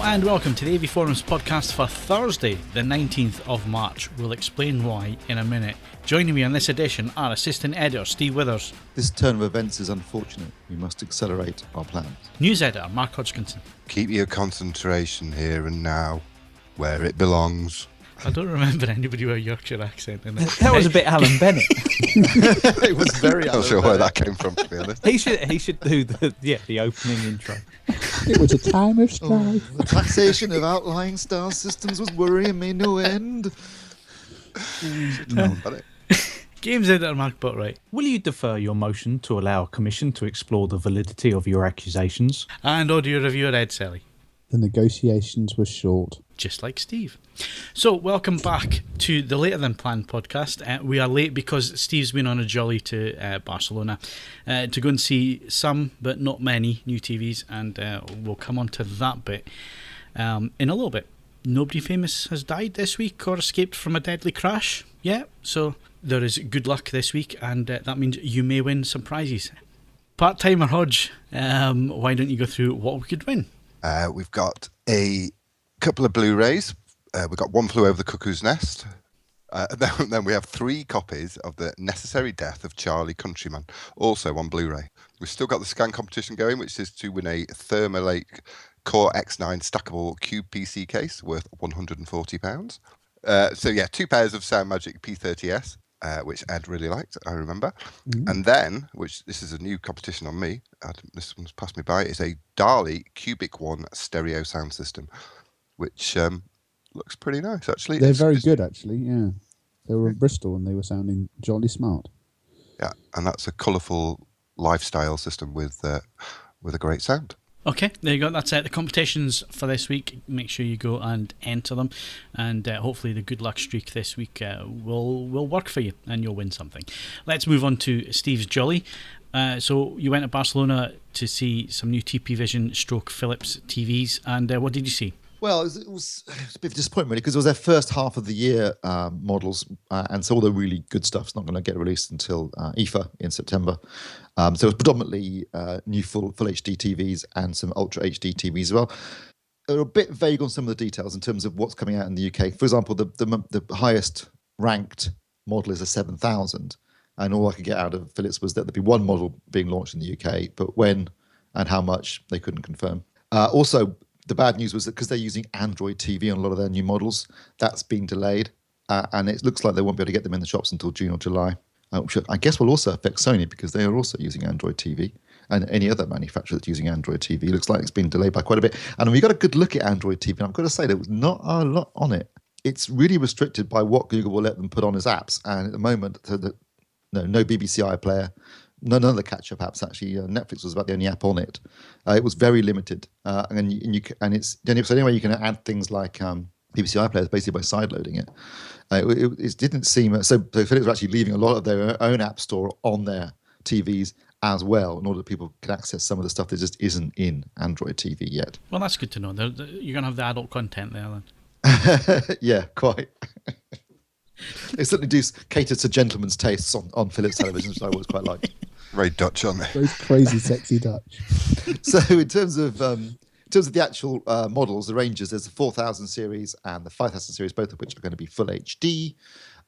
and welcome to the AVForums podcast for Thursday, the 19th of March. We'll explain why in a minute. Joining me on this edition are Assistant Editor Steve Withers. This turn of events is unfortunate. We must accelerate our plans. News Editor Mark Hodgkinson. Keep your concentration here and now, where it belongs. I don't remember anybody with a Yorkshire accent in it. That was a bit Alan Bennett. It was very Not sure where that came from, to be honest. He should do the opening intro. It was a time of strife. The taxation of outlying star systems was worrying me no end. Games Editor Mark Botwright. Will you defer your motion to allow a commission to explore the validity of your accusations? And audio reviewer Ed Selly. The negotiations were short. Just like Steve. So, welcome back to the Later Than Planned podcast. We are late because Steve's been on a jolly to Barcelona to go and see some, but not many, new TVs, and we'll come on to that bit in a little bit. Nobody famous has died this week or escaped from a deadly crash yet, so there is good luck this week, and that means you may win some prizes. Part-timer Hodge, why don't you go through what we could win? We've got a couple of Blu-rays. We've got One Flew Over the Cuckoo's Nest. Then we have 3 copies of The Necessary Death of Charlie Countryman, also on Blu-ray. We've still got the scan competition going, which is to win a Thermalake Core X9 stackable cube PC case worth £140. So yeah, 2 pairs of Soundmagic P30S, which Ed really liked, I remember. Mm-hmm. And then, which this is a new competition on me, this one's passed me by, is a Dali Cubic One stereo sound system, which looks pretty nice, actually. They're very good, actually, yeah. They were in Bristol and they were sounding jolly smart. Yeah, and that's a colourful lifestyle system with a great sound. Okay, there you go. That's it. The competitions for this week. Make sure you go and enter them, and hopefully the good luck streak this week will work for you, and you'll win something. Let's move on to Steve's Jolly. So you went to Barcelona to see some new TP Vision / Philips TVs, and what did you see? Well, it was a bit of a disappointment, really, because it was their first half of the year models, and so all the really good stuff's not going to get released until IFA in September. So it was predominantly new full HD TVs and some Ultra HD TVs as well. They're a bit vague on some of the details in terms of what's coming out in the UK. For example, the highest ranked model is a 7000, and all I could get out of Philips was that there'd be one model being launched in the UK, but when and how much they couldn't confirm. Also, the bad news was that because they're using Android TV on a lot of their new models, that's been delayed, and it looks like they won't be able to get them in the shops until June or July, which I guess will also affect Sony because they are also using Android TV, and any other manufacturer that's using Android TV. Looks like it's been delayed by quite a bit. And we got a good look at Android TV, and I've got to say there was not a lot on it. It's really restricted by what Google will let them put on as apps, and at the moment, no BBC iPlayer, none of the catch-up apps. Actually, Netflix was about the only app on it. It was very limited, and it's so anyway you can add things like BBC iPlayer basically by sideloading it. It didn't seem so. Philips were actually leaving a lot of their own app store on their TVs as well, in order that people can access some of the stuff that just isn't in Android TV yet. Well, that's good to know. You're going to have the adult content there then. Yeah, quite. They certainly do cater to gentlemen's tastes on Philips television, which I always quite like. Very Dutch on there. Those crazy, sexy Dutch. So in terms of the actual models, the ranges, there's the 4000 series and the 5000 series, both of which are going to be full HD.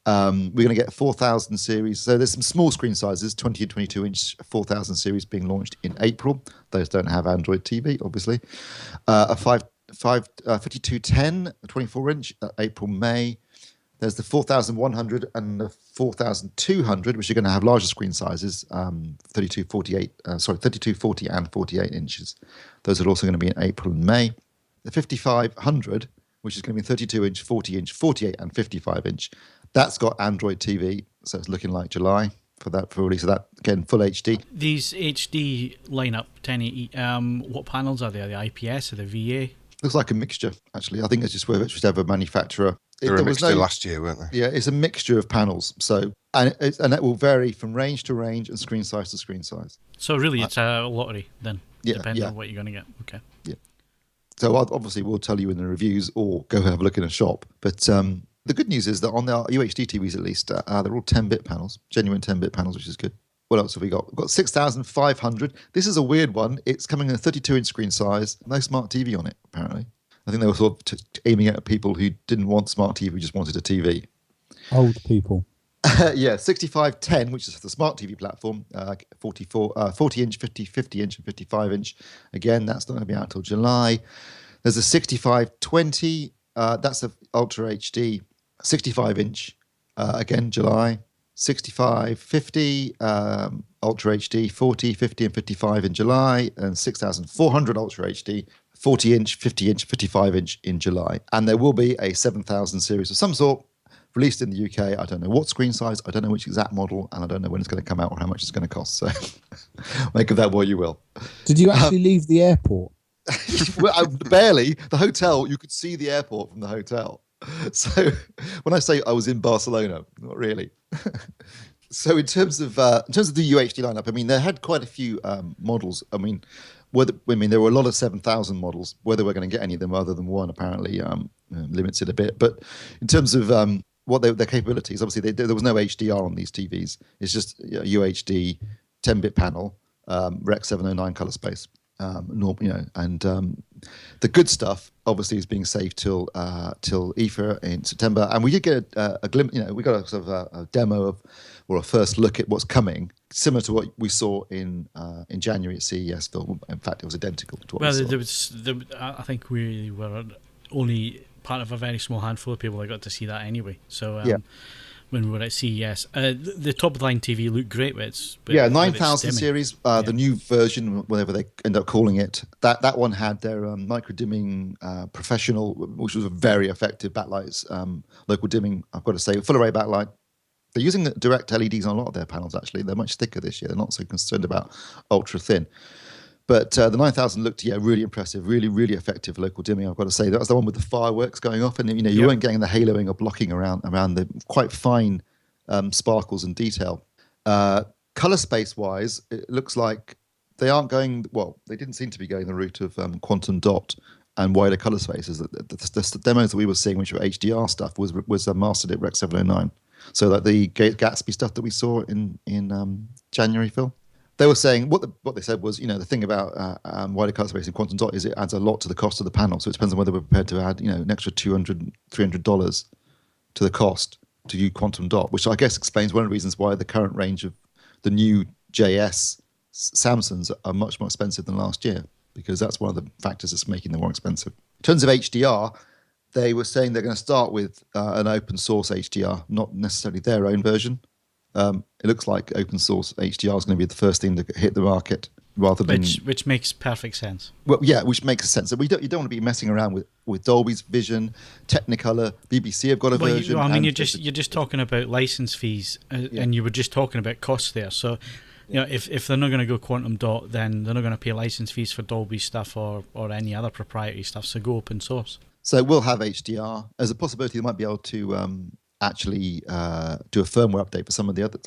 We're going to get a 4000 series. So there's some small screen sizes, 20 and 22 inch 4000 series being launched in April. Those don't have Android TV, obviously. A 5210, 24 inch, April, May. There's the 4100 and the 4200, which are going to have larger screen sizes, 3240 and 48 inches. Those are also going to be in April and May. The 5500, which is going to be 32 inch, 40 inch, 48 and 55 inch. That's got Android TV, so it's looking like July for release of that. Again, full HD. These HD lineup 1080, what panels are they? Are they IPS or the VA? Looks like a mixture, actually. I think it's just whichever manufacturer. They were a mixture last year, weren't they? Yeah, it's a mixture of panels. So and that will vary from range to range and screen size to screen size. So really, it's a lottery then, depending on what you're going to get. Okay. Yeah. So obviously, we'll tell you in the reviews or go have a look in a shop. But the good news is that on our UHD TVs, at least, they're all 10-bit panels, genuine 10-bit panels, which is good. What else have we got? We've got 6500. This is a weird one. It's coming in a 32-inch screen size. No smart TV on it, apparently. I think they were sort of aiming at people who didn't want smart TV, just wanted a TV. Old people. Yeah, 6510, which is the smart TV platform, 40-inch, 50-inch, and 55-inch. Again, that's not going to be out till July. There's a 6520, that's a Ultra HD 65-inch, again, July. 6550, Ultra HD 40, 50, and 55 in July, and 6400 Ultra HD 40-inch, 50-inch, 55-inch in July. And there will be a 7000 series of some sort released in the UK. I don't know what screen size, I don't know which exact model, and I don't know when it's going to come out or how much it's going to cost. So make of that what you will. Did you actually leave the airport? Well, barely. The hotel, you could see the airport from the hotel. So when I say I was in Barcelona, not really. So in terms of the UHD lineup, I mean, they had quite a few models. I mean, there were a lot of 7000 models. Whether we're going to get any of them other than one apparently limits it a bit. But in terms of what their capabilities, obviously there was no HDR on these TVs. It's just UHD, 10-bit panel, Rec 709 color space. And the good stuff obviously is being saved till IFA in September, and we did get a glimpse. We got a sort of a demo or a first look at what's coming, similar to what we saw in January at CES. In fact, it was identical to what we saw. I think we were only part of a very small handful of people that got to see that anyway. So when we were at CES, the top of the line TV looked great. With 9000 series, the new version, whatever they end up calling it. That one had their micro dimming professional, which was a very effective backlights. Local dimming, I've got to say, full array backlight. They're using the direct LEDs on a lot of their panels. Actually, they're much thicker this year. They're not so concerned about ultra thin. But the 9000 looked, really impressive, really, really effective local dimming. I've got to say that was the one with the fireworks going off, and you weren't getting the haloing or blocking around the quite fine sparkles and detail. Color space wise, it looks like they aren't going. Well, they didn't seem to be going the route of quantum dot and wider color spaces. The demos that we were seeing, which were HDR stuff, was mastered at Rec 709. So like the Gatsby stuff that we saw in January, Phil. They were saying what they said was, the thing about wider color space and quantum dot is it adds a lot to the cost of the panel. So it depends on whether we're prepared to add, an extra $200, $300 to the cost to do quantum dot, which I guess explains one of the reasons why the current range of the new JS Samsungs are much more expensive than last year, because that's one of the factors that's making them more expensive. In terms of HDR, they were saying they're going to start with an open source HDR, not necessarily their own version. It looks like open source HDR is going to be the first thing to hit the market, rather than which makes perfect sense. Well, yeah, which makes sense. So you don't want to be messing around with Dolby's Vision, Technicolor, BBC have got a version. You're just talking about license fees, and you were just talking about costs there. So, if they're not going to go quantum dot, then they're not going to pay license fees for Dolby stuff or any other proprietary stuff. So go open source. So we'll have HDR. There's a possibility they might be able to actually do a firmware update for some of the other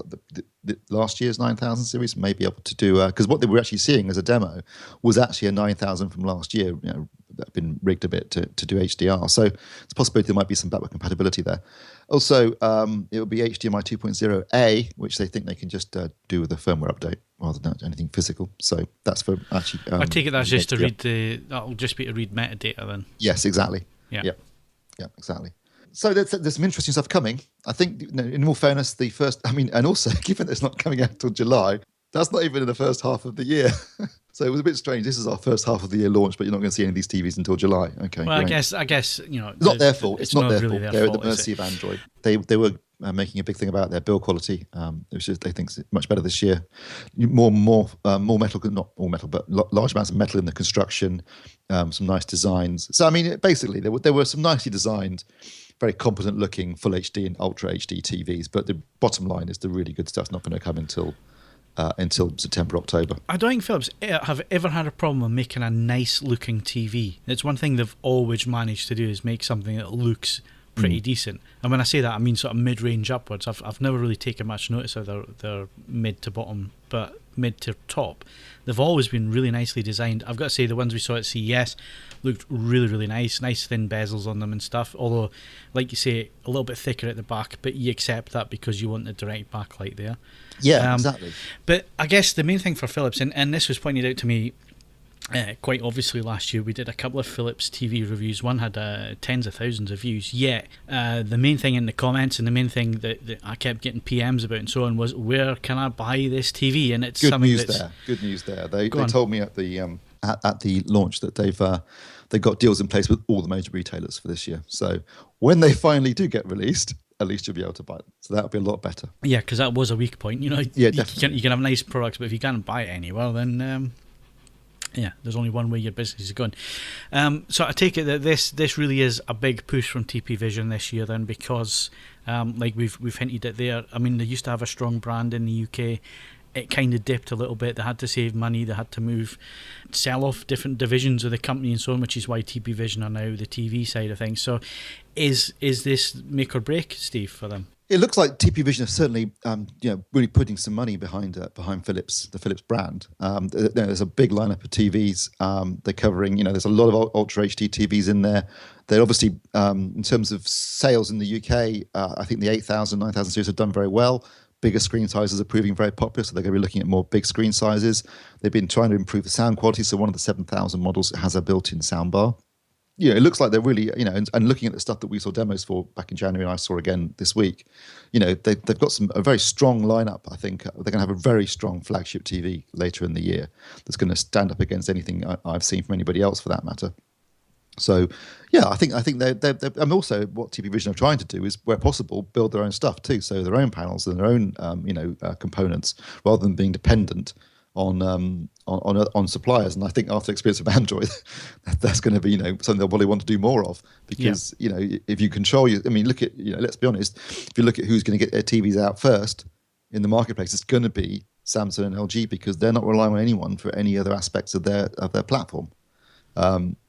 the last year's 9000 series. May be able to do because what they were actually seeing as a demo was actually a 9000 from last year. That's been rigged a bit to do HDR. So it's a possibility there might be some backward compatibility there. Also, it will be HDMI 2.0A, which they think they can just do with a firmware update rather than anything physical. So that's for actually. I take it that's just to read that'll just be to read metadata then. Yes, exactly. Yeah, exactly. So there's some interesting stuff coming. I think, in all fairness, and also given that it's not coming out until July, that's not even in the first half of the year. So it was a bit strange. This is our first half of the year launch, but you're not going to see any of these TVs until July. Okay. Well, great. I guess it's not their fault. It's not their really fault. Their They're fault, at the mercy of Android. They were making a big thing about their build quality, which they think is much better this year. More metal, not all metal, but large amounts of metal in the construction. Some nice designs. So I mean, basically, there were some nicely designed, very competent looking full HD and ultra HD TVs, but the bottom line is the really good stuff's not going to come until September, October. I don't think Philips have ever had a problem with making a nice looking TV. It's one thing they've always managed to do is make something that looks pretty decent. And when I say that, I mean sort of mid-range upwards. I've never really taken much notice of their mid to bottom, but mid to top. They've always been really nicely designed. I've got to say the ones we saw at CES looked really, really nice thin bezels on them and stuff, although, like you say, a little bit thicker at the back, but you accept that because you want the direct backlight there. Yeah, exactly. But I guess the main thing for Philips, and this was pointed out to me quite obviously last year we did a couple of Philips TV reviews. One had tens of thousands of views, yet the main thing in the comments and the main thing that I kept getting PMs about and so on was, where can I buy this TV? And it's Good something news that's... there. Good news there. They Go on. told me at the launch that they've got deals in place with all the major retailers for this year. So when they finally do get released, at least you'll be able to buy them. So that'll be a lot better. Yeah, because that was a weak point. Yeah, you definitely. can have nice products, but if you can't buy it anywhere, then yeah, there's only one way your business is going. So I take it that this really is a big push from TP Vision this year, then, because like we've hinted at there. I mean, they used to have a strong brand in the UK. It kind of dipped a little bit. They had to save money. They had to sell off different divisions of the company and so on, which is why TP Vision are now the TV side of things. So is this make or break, Steve, for them? It looks like TP Vision is certainly, really putting some money behind Philips, the Philips brand. There's a big lineup of TVs. They're covering, there's a lot of Ultra HD TVs in there. They're obviously, in terms of sales in the UK, I think the 8,000, 9,000 series have done very well. Bigger screen sizes are proving very popular, so they're going to be looking at more big screen sizes. They've been trying to improve the sound quality, so one of the 7,000 models has a built-in soundbar. It looks like they're really, and looking at the stuff that we saw demos for back in January, and I saw again this week, they've got a very strong lineup. I think they're going to have a very strong flagship TV later in the year that's going to stand up against anything I've seen from anybody else, for that matter. So, yeah, I think they're and also what TP Vision are trying to do is, where possible, build their own stuff too, so their own panels and their own components, rather than being dependent on suppliers. And I think after the experience of Android, that's going to be something they'll probably want to do more of, because if you control look at let's be honest, if you look at who's going to get their TVs out first in the marketplace, it's going to be Samsung and LG, because they're not relying on anyone for any other aspects of their platform.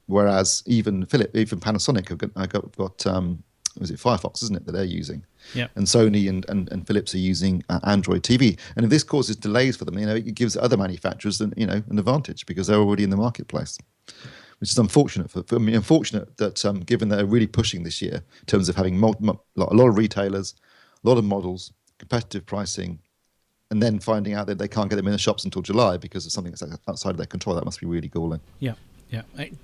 Whereas even Panasonic have got was it Firefox, isn't it, that they're using? Yeah. And Sony and Philips are using Android TV. And if this causes delays for them, it gives other manufacturers an advantage, because they're already in the marketplace, which is unfortunate for me. Unfortunate that given they're really pushing this year in terms of having a lot of retailers, a lot of models, competitive pricing, and then finding out that they can't get them in the shops until July because of something that's outside of their control. That must be really galling. Yeah,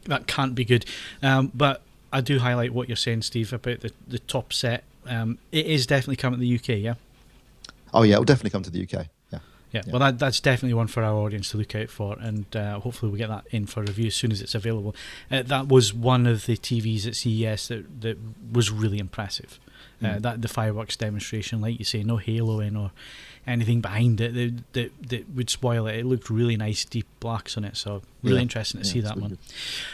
that can't be good. But I do highlight what you're saying, Steve, about the top set. It is definitely coming to the UK, yeah? Oh, yeah, it'll definitely come to the UK, yeah. Well, that's definitely one for our audience to look out for, and hopefully we'll get that in for review as soon as it's available. That was one of the TVs at CES that was really impressive. That the fireworks demonstration, like you say, no halo in or anything behind it that would spoil it. It looked really nice, deep blacks on it, so really interesting to see that one.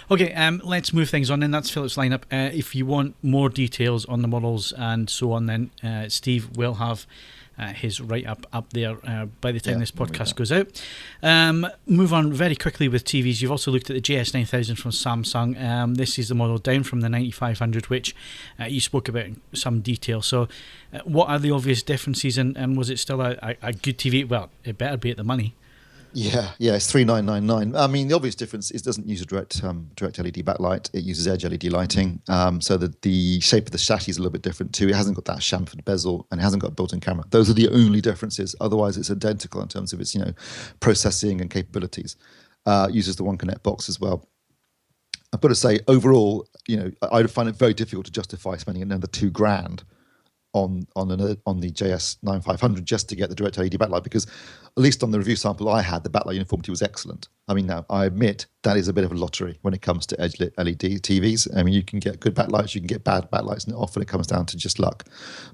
Good. Okay, let's move things on then. That's Philips lineup. If you want more details on the models and so on, then Steve will have his write-up up there by the time this podcast goes out. Move on very quickly with TVs. You've also looked at the JS9000 from Samsung. This is the model down from the 9500, which you spoke about in some detail. So what are the obvious differences, and was it still a good TV? Well, it better be at the money. Yeah, it's 3999. I mean, the obvious difference is it doesn't use a direct LED backlight. It uses edge LED lighting, so that the shape of the chassis is a little bit different too. It hasn't got that chamfered bezel, and it hasn't got a built-in camera. Those are the only differences. Otherwise, it's identical in terms of its processing and capabilities. Uses the One Connect box as well. I've got to say, overall, I would find it very difficult to justify spending another $2,000 on the JS9500 just to get the direct LED backlight, because at least on the review sample I had, the backlight uniformity was excellent. I mean, now I admit that is a bit of a lottery when it comes to edge lit LED TVs. I mean, you can get good backlights, you can get bad backlights, and often it comes down to just luck.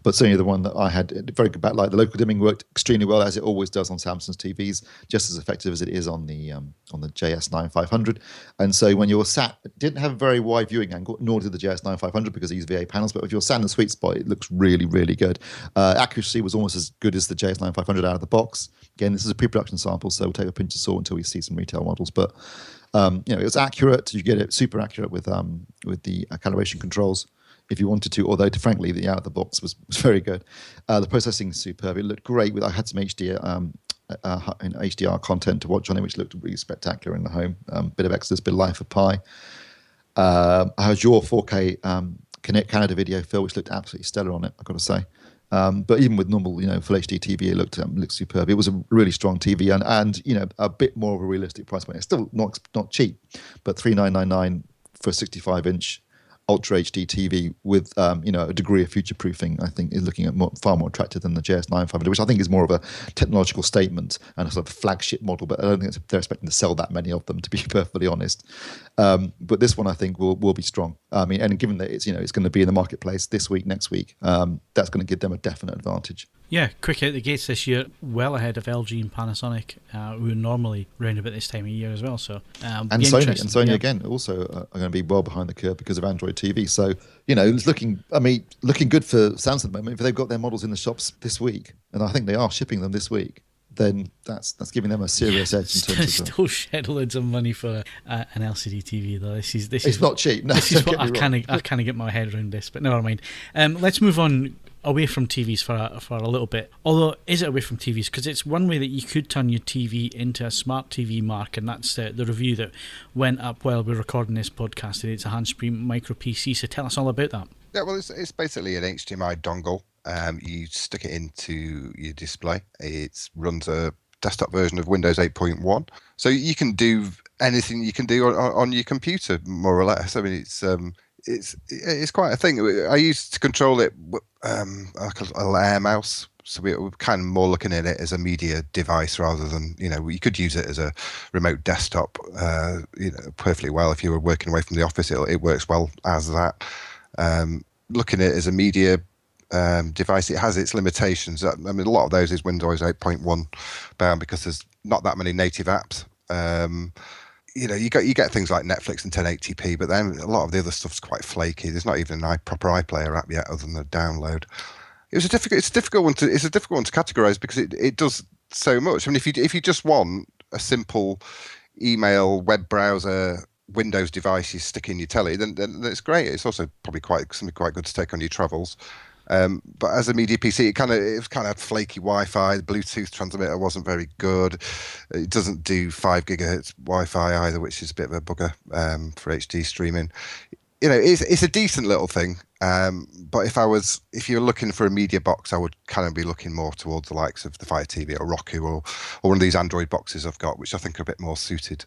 But certainly the one that I had, very good backlight. The local dimming worked extremely well, as it always does on Samsung's TVs, just as effective as it is on the JS9500. And so when you're sat, it didn't have a very wide viewing angle, nor did the JS9500 because they use VA panels. But if you're sat in the sweet spot, it looks really, really good. Accuracy was almost as good as the JS9500 out of the box. Again, this is a pre-production sample, so we'll take a pinch of salt until we see some retail models. But it's accurate. You get it super accurate with the calibration controls if you wanted to. Although, frankly, the out of the box was very good. The processing is superb. It looked great. I had some HDR content to watch on it, which looked really spectacular in the home. Bit of Exodus, bit of Life of Pi. I heard your 4K Canada video, Phil, which looked absolutely stellar on it, I've got to say. But even with normal, full HD TV, it looked superb. It was a really strong TV and a bit more of a realistic price point. It's still not cheap, but $3,999 for a 65-inch Ultra HD TV with a degree of future proofing, I think is looking at far more attractive than the JS9500, which I think is more of a technological statement and a sort of flagship model. But I don't think they're expecting to sell that many of them, to be perfectly honest. But this one I think will be strong. I mean, and given that it's going to be in the marketplace this week, next week, that's going to give them a definite advantage. Yeah, quick out the gates this year, well ahead of LG and Panasonic, who are normally round about this time of year as well. So and Sony again also are going to be well behind the curve because of Android TV. So it's looking good for Samsung at the moment. If they've got their models in the shops this week, and I think they are shipping them this week, then that's giving them a serious edge in terms of still shed loads of money for an LCD TV though. This is not cheap. No, this is what I can't get my head around this. But never mind. Let's move on away from TVs for a little bit. Although, is it away from TVs? Because it's one way that you could turn your TV into a smart TV, Mark, and that's the review that went up while we're recording this podcast today. It's a Hannspree micro PC. So tell us all about that. Yeah, well, it's basically an HDMI dongle. You stick it into your display. It runs a desktop version of Windows 8.1. So you can do anything you can do on your computer, more or less. I mean, it's quite a thing. I used to control it like a air mouse. So we're kind of more looking at it as a media device rather than, you could use it as a remote desktop perfectly well. If you were working away from the office, it works well as that. Looking at it as a media device, it has its limitations. I mean, a lot of those is Windows 8.1 bound because there's not that many native apps. You get things like Netflix and 1080p, but then a lot of the other stuff's quite flaky. There's not even a proper iPlayer app yet, other than the download. It's a difficult one to categorize because it does so much. I mean, if you just want a simple email, web browser, Windows device you stick in your telly, then it's great. It's also probably something quite good to take on your travels. But as a media PC, it was kind of flaky Wi-Fi. The Bluetooth transmitter wasn't very good. It doesn't do 5 gigahertz Wi-Fi either, which is a bit of a bugger for HD streaming. It's a decent little thing. But if you're looking for a media box, I would kind of be looking more towards the likes of the Fire TV or Roku or one of these Android boxes I've got, which I think are a bit more suited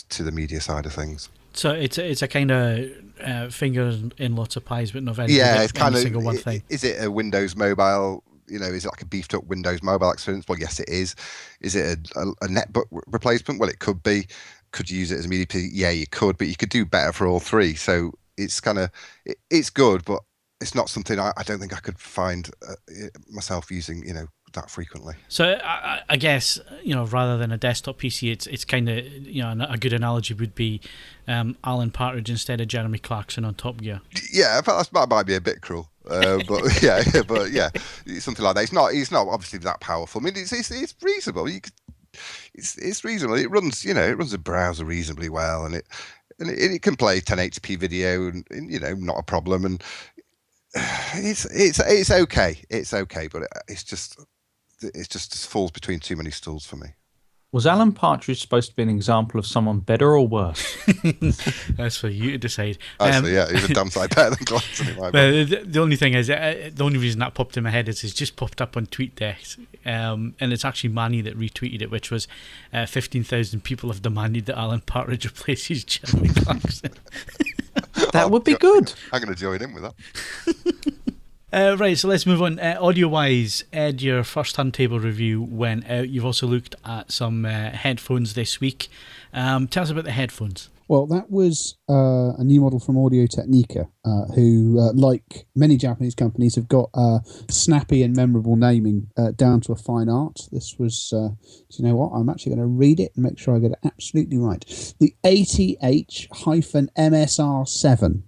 to the media side of things. So it's a kind of finger in lots of pies, but not very it's kind of single one thing. Is it a Windows mobile? Is it like a beefed up Windows mobile experience? Well, yes, it is. Is it a netbook replacement? Well, it could be. Could you use it as a media PC? Yeah, you could, but you could do better for all three. So it's kind of it's good, but it's not something I don't think I could find myself using. That frequently. So I guess rather than a desktop PC, it's kind of a good analogy would be Alan Partridge instead of Jeremy Clarkson on Top Gear. Yeah, that might be a bit cruel, but yeah, something like that. It's not obviously that powerful. I mean, it's reasonable. It's reasonable. It runs a browser reasonably well, and it can play 1080p video, and not a problem. And it's okay. It's okay, but it just falls between too many stools for me. Was Alan Partridge supposed to be an example of someone better or worse? That's for you to decide. Actually, yeah, he's a damn sight better than Clarkson in my book. The only thing is, the only reason that popped in my head is it's just popped up on TweetDeck, and it's actually Manny that retweeted it, which was 15,000 people have demanded that Alan Partridge replaces Jeremy Clarkson. That would be good. I'm going to join in with that. Right, so let's move on. Audio-wise, Ed, your first turntable review went out. You've also looked at some headphones this week. Tell us about the headphones. Well, that was a new model from Audio Technica, who, like many Japanese companies, have got snappy and memorable naming down to a fine art. This was, do you know what? I'm actually going to read it and make sure I get it absolutely right. The ATH-MSR7.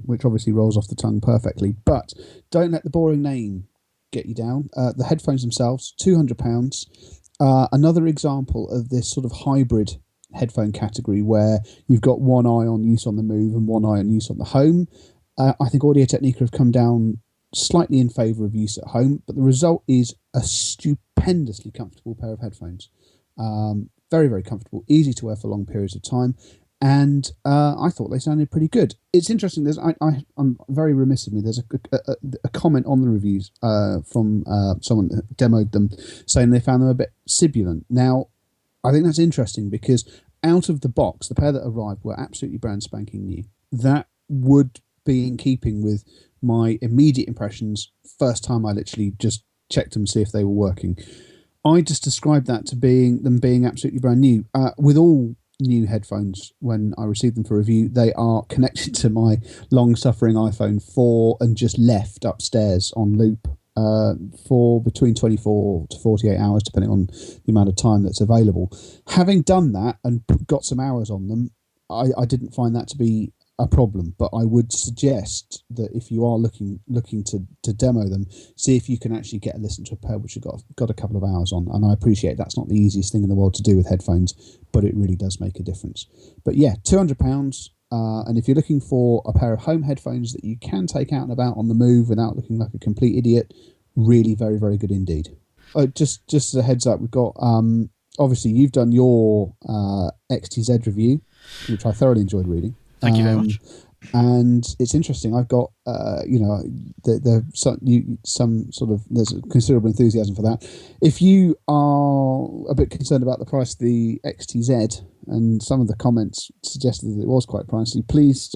Which obviously rolls off the tongue perfectly, but don't let the boring name get you down. The headphones themselves, £200. Another example of this sort of hybrid headphone category where you've got one eye on use on the move and one eye on use on the home. I think Audio Technica have come down slightly in favour of use at home, but the result is a stupendously comfortable pair of headphones. Very, very comfortable, easy to wear for long periods of time. and I thought they sounded pretty good. It's interesting. I'm very remiss of me. There's a comment on the reviews from someone that demoed them, saying they found them a bit sibilant. Now, I think that's interesting because out of the box, the pair that arrived were absolutely brand spanking new. That would be in keeping with my immediate impressions first time I literally just checked them to see if they were working. I just described that to them being absolutely brand new. With all new headphones, when I receive them for review, they are connected to my long-suffering iPhone 4 and just left upstairs on loop for between 24 to 48 hours, depending on the amount of time that's available. Having done that and got some hours on them, I didn't find that to be a problem, but I would suggest that if you are looking to demo them, see if you can actually get a listen to a pair which you've got a couple of hours on. And I appreciate that's not the easiest thing in the world to do with headphones, but it really does make a difference. But yeah, £200, and if you're looking for a pair of home headphones that you can take out and about on the move without looking like a complete idiot, really very, very good indeed. Just as a heads up, we've got obviously you've done your XTZ review, which I thoroughly enjoyed reading. Thank you very much. And it's interesting. I've got, there's considerable enthusiasm for that. If you are a bit concerned about the price of the XTZ, and some of the comments suggested that it was quite pricey, please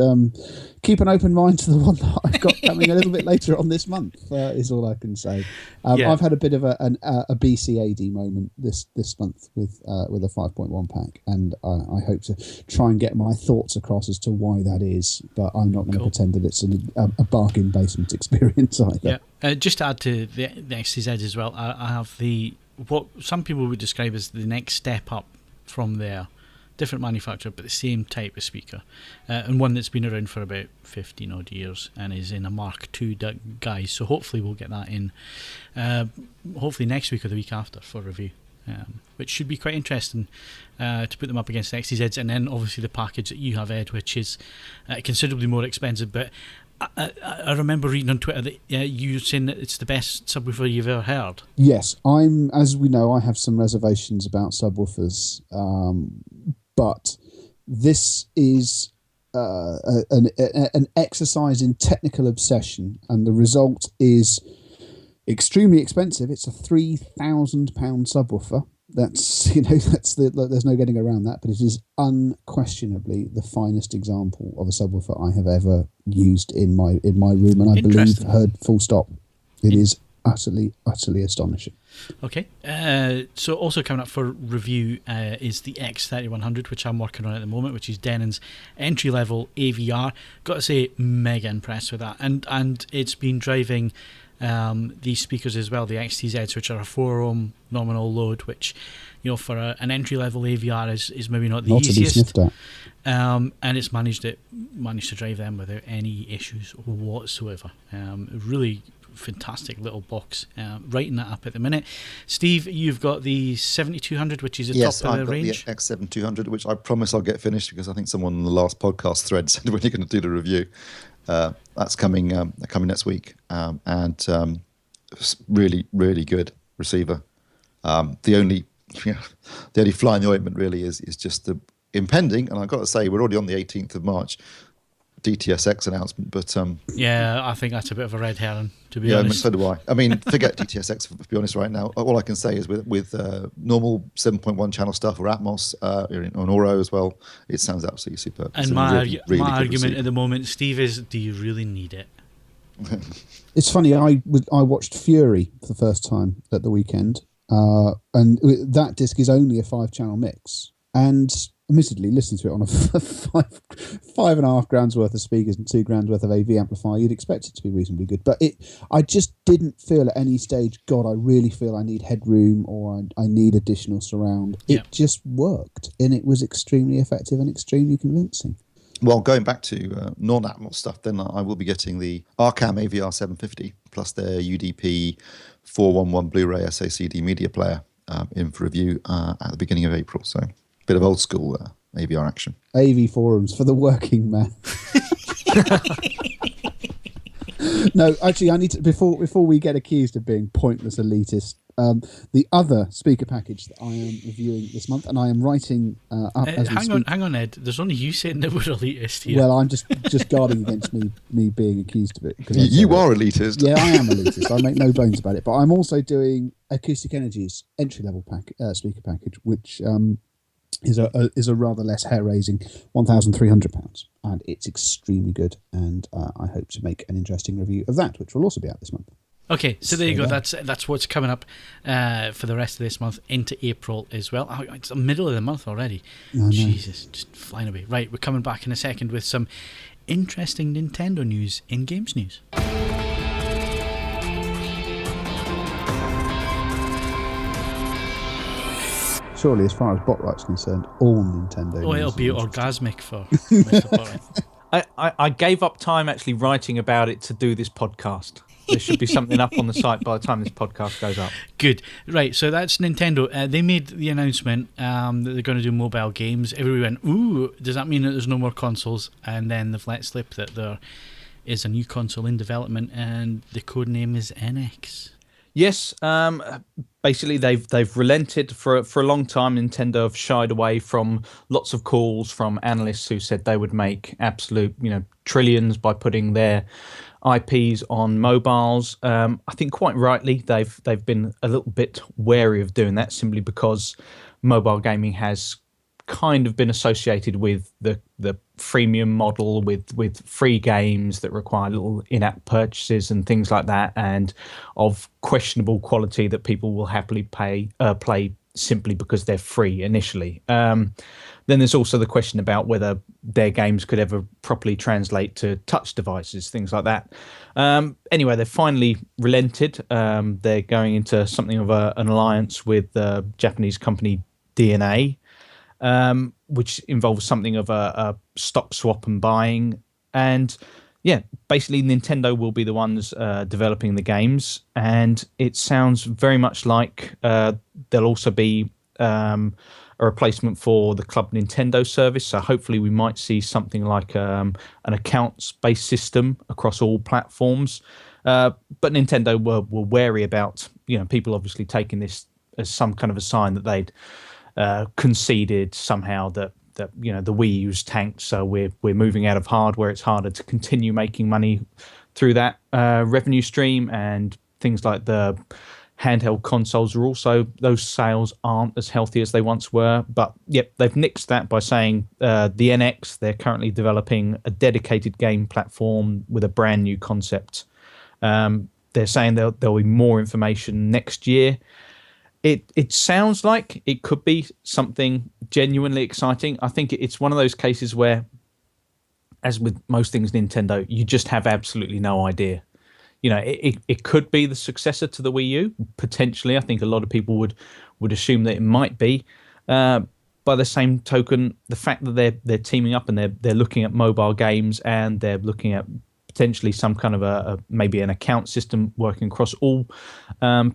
keep an open mind to the one that I've got coming a little bit later on this month, is all I can say. I've had a bit of a BCAD moment this month with a 5.1 pack, and I hope to try and get my thoughts across as to why that is, but I'm not going to pretend that it's a bargain basement experience either. Yeah, just to add to the XTZ as well, I have what some people would describe as the next step up from there. Different manufacturer, but the same type of speaker, and one that's been around for about 15 odd years and is in a Mark II guise. So hopefully we'll get that in, hopefully next week or the week after for review, which should be quite interesting to put them up against the XTZs, and then obviously the package that you have, Ed, which is considerably more expensive. But I remember reading on Twitter that you saying that it's the best subwoofer you've ever heard. Yes, as we know, I have some reservations about subwoofers. But this is an exercise in technical obsession, and the result is extremely expensive. It's a £3,000 subwoofer. There's no getting around that. But it is unquestionably the finest example of a subwoofer I have ever used in my room, and I believe heard full stop. It is utterly astonishing. Okay, so also coming up for review is the X3100, which I'm working on at the moment, which is Denon's entry-level AVR. Got to say, mega impressed with that, and it's been driving these speakers as well, the XTZs, which are a 4 ohm nominal load, which, for an entry-level AVR is maybe not the easiest. And it's managed to drive them without any issues whatsoever. Really fantastic little box. Writing that up at the minute. Steve, you've got the 7200, which is the top of the range. Yes, I've got the X7200, which I promise I'll get finished, because I think someone in the last podcast thread said when you're going to do the review. That's coming next week, and really, really good receiver. The only fly in the ointment really is just the impending, and I've got to say we're already on the 18th of March. DTSX announcement, but I think that's a bit of a red herring, to be honest. So do I. I mean, forget DTSX, to be honest. Right now, all I can say is with normal 7.1 channel stuff or Atmos on Oro as well, it sounds absolutely superb. And my argument at the moment, Steve, is: do you really need it? It's funny. I watched Fury for the first time at the weekend, and that disc is only a 5-channel mix, and admittedly, listening to it on a 5.5 grand's worth of speakers and 2 grand's worth of AV amplifier, you'd expect it to be reasonably good. But I just didn't feel at any stage, God, I really feel I need headroom or I need additional surround. It just worked, and it was extremely effective and extremely convincing. Well, going back to non-Atmos stuff, then I will be getting the Arcam AVR 750 plus their UDP 411 Blu-ray SACD media player in for review at the beginning of April. So bit of old school AVR action. AVForums for the working man. No, actually, I need to before we get accused of being pointless elitist The other speaker package that I am reviewing this month, and I am writing up as we speak. Hang on, Ed. There's only you saying that we're elitist here. Well, I'm just guarding against me being accused of it. You are elitist. Yeah, I am elitist. I make no bones about it. But I'm also doing Acoustic Energy's entry-level speaker package, which is a rather less hair-raising £1,300, and it's extremely good. And I hope to make an interesting review of that, which will also be out this month. Okay, so there you go. That's what's coming up for the rest of this month into April as well. Oh, it's the middle of the month already. Jesus, just flying away. Right, we're coming back in a second with some interesting Nintendo news in games news. Surely, as far as Botwright's concerned, all Nintendo. Oh, it'll be orgasmic for Mr. Botwright. I gave up time actually writing about it to do this podcast. There should be something up on the site by the time this podcast goes up. Good. Right, so that's Nintendo. They made the announcement that they're going to do mobile games. Everybody went, ooh, does that mean that there's no more consoles? And then they've let slip that there is a new console in development, and the code name is NX. Yes, basically they've relented for a long time. Nintendo have shied away from lots of calls from analysts who said they would make absolute, trillions by putting their IPs on mobiles. I think quite rightly they've been a little bit wary of doing that, simply because mobile gaming has kind of been associated with the freemium model, with free games that require little in-app purchases and things like that, and of questionable quality that people will happily play simply because they're free initially. Then there's also the question about whether their games could ever properly translate to touch devices, things like that. Anyway, they've finally relented. They're going into something of an alliance with the Japanese company DNA, which involves something of a stock swap and buying. And yeah, basically Nintendo will be the ones developing the games, and it sounds very much like there'll also be a replacement for the Club Nintendo service. So hopefully we might see something like an accounts-based system across all platforms. But Nintendo were wary about people obviously taking this as some kind of a sign that they'd conceded somehow that the Wii U's tanked, so we're moving out of hardware. It's harder to continue making money through that revenue stream, and things like the handheld consoles are also, those sales aren't as healthy as they once were. But yep, they've nixed that by saying the NX, they're currently developing a dedicated game platform with a brand new concept. They're saying there'll be more information next year. It sounds like it could be something genuinely exciting. I think it's one of those cases where, as with most things Nintendo, you just have absolutely no idea. It could be the successor to the Wii U, potentially. I think a lot of people would assume that it might be. By the same token, the fact that they're teaming up and they're looking at mobile games, and they're looking at potentially some kind of maybe an account system working across all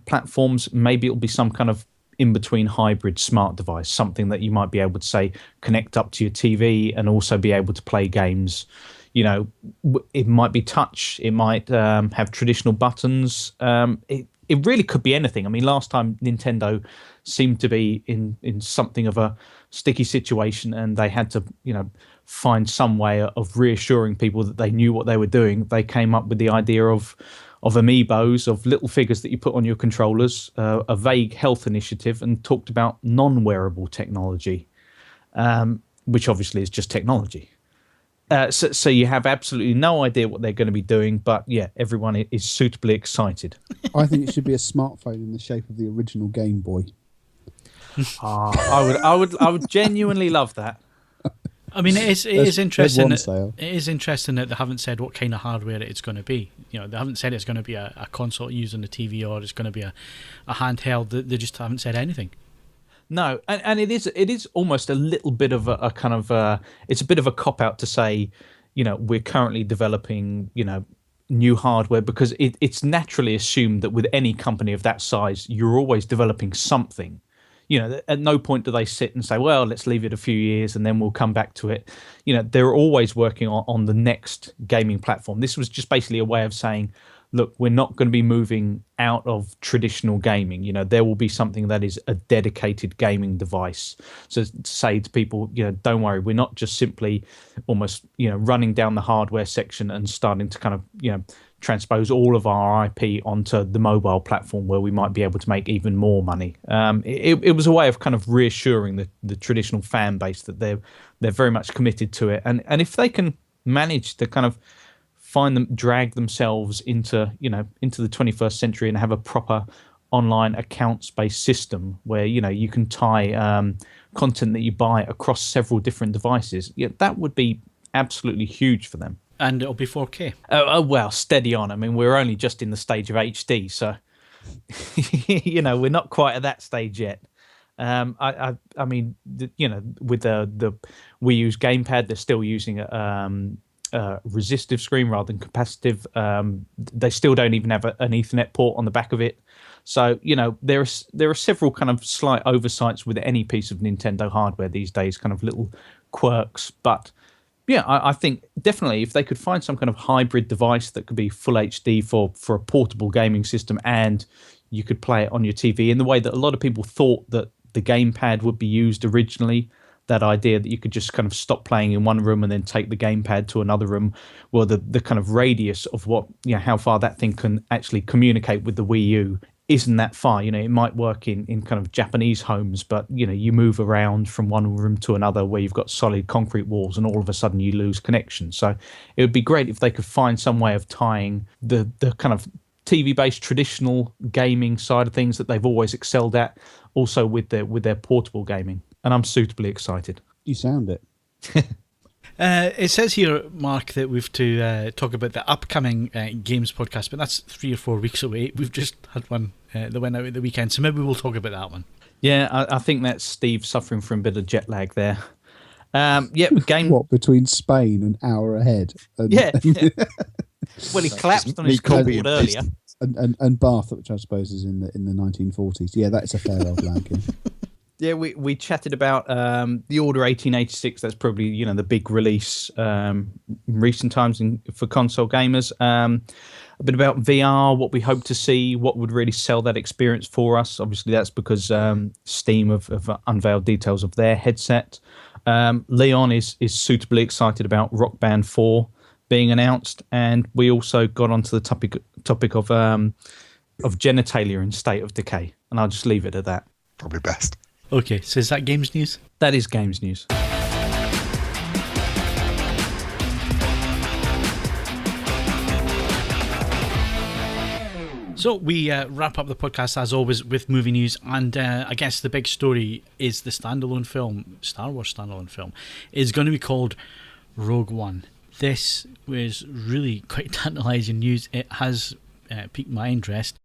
platforms. Maybe it'll be some kind of in-between hybrid smart device, something that you might be able to, say, connect up to your TV and also be able to play games. It might be touch, it might have traditional buttons. It really could be anything. I mean, last time Nintendo seemed to be in something of a sticky situation, and they had to, find some way of reassuring people that they knew what they were doing. They came up with the idea of amiibos, of little figures that you put on your controllers, a vague health initiative, and talked about non-wearable technology, which obviously is just technology. So you have absolutely no idea what they're going to be doing, but yeah, everyone is suitably excited. I think it should be a smartphone in the shape of the original Game Boy. I would genuinely love that. I mean, it is interesting. It is interesting that they haven't said what kind of hardware it's going to be. They haven't said it's going to be a console used on the TV, or it's going to be a handheld. They just haven't said anything. No, and it is almost a little bit of a kind of it's a bit of a cop out to say, we're currently developing new hardware, because it's naturally assumed that with any company of that size, you're always developing something. At no point do they sit and say, well, let's leave it a few years and then we'll come back to it. They're always working on the next gaming platform. This was just basically a way of saying, look, we're not going to be moving out of traditional gaming. There will be something that is a dedicated gaming device. So to say to people, don't worry, we're not just simply almost, running down the hardware section and starting to kind of, transpose all of our IP onto the mobile platform where we might be able to make even more money. It was a way of kind of reassuring the traditional fan base that they're very much committed to it. And if they can manage to kind of drag themselves into the 21st century and have a proper online accounts-based system where you can tie content that you buy across several different devices, that would be absolutely huge for them. And it'll be 4K. Oh well, steady on. I mean, we're only just in the stage of HD, so we're not quite at that stage yet. I mean, with the Wii U's gamepad, they're still using resistive screen rather than capacitive. They still don't even have an Ethernet port on the back of it. So there are several kind of slight oversights with any piece of Nintendo hardware these days, kind of little quirks. But yeah, I think definitely if they could find some kind of hybrid device that could be full HD for a portable gaming system, and you could play it on your TV in the way that a lot of people thought that the gamepad would be used originally. That idea that you could just kind of stop playing in one room and then take the gamepad to another room. Well, the kind of radius of how far that thing can actually communicate with the Wii U isn't that far. It might work in kind of Japanese homes, but you move around from one room to another where you've got solid concrete walls, and all of a sudden you lose connection. So it would be great if they could find some way of tying the kind of TV-based traditional gaming side of things that they've always excelled at, also with their portable gaming. And I'm suitably excited. You sound it. It says here, Mark, that we've to talk about the upcoming games podcast, but that's 3 or 4 weeks away. We've just had one that went out at the weekend, so maybe we'll talk about that one. Yeah, I think that's Steve suffering from a bit of jet lag there. Game. What, between Spain and hour ahead? And, yeah. Well, he collapsed on his keyboard earlier. And Bath, which I suppose is in the 1940s. Yeah, that's a fair old lag. Yeah, we chatted about the Order 1886. That's probably the big release in recent times for console gamers. A bit about VR, what we hope to see, what would really sell that experience for us. Obviously, that's because Steam have unveiled details of their headset. Leon is suitably excited about Rock Band 4 being announced, and we also got onto the topic of genitalia in state of decay, and I'll just leave it at that. Probably best. Okay, so is that games news? That is games news. So we wrap up the podcast, as always, with movie news, and I guess the big story is the standalone film, Star Wars standalone film, is going to be called Rogue One. This was really quite tantalising news. It has piqued my interest.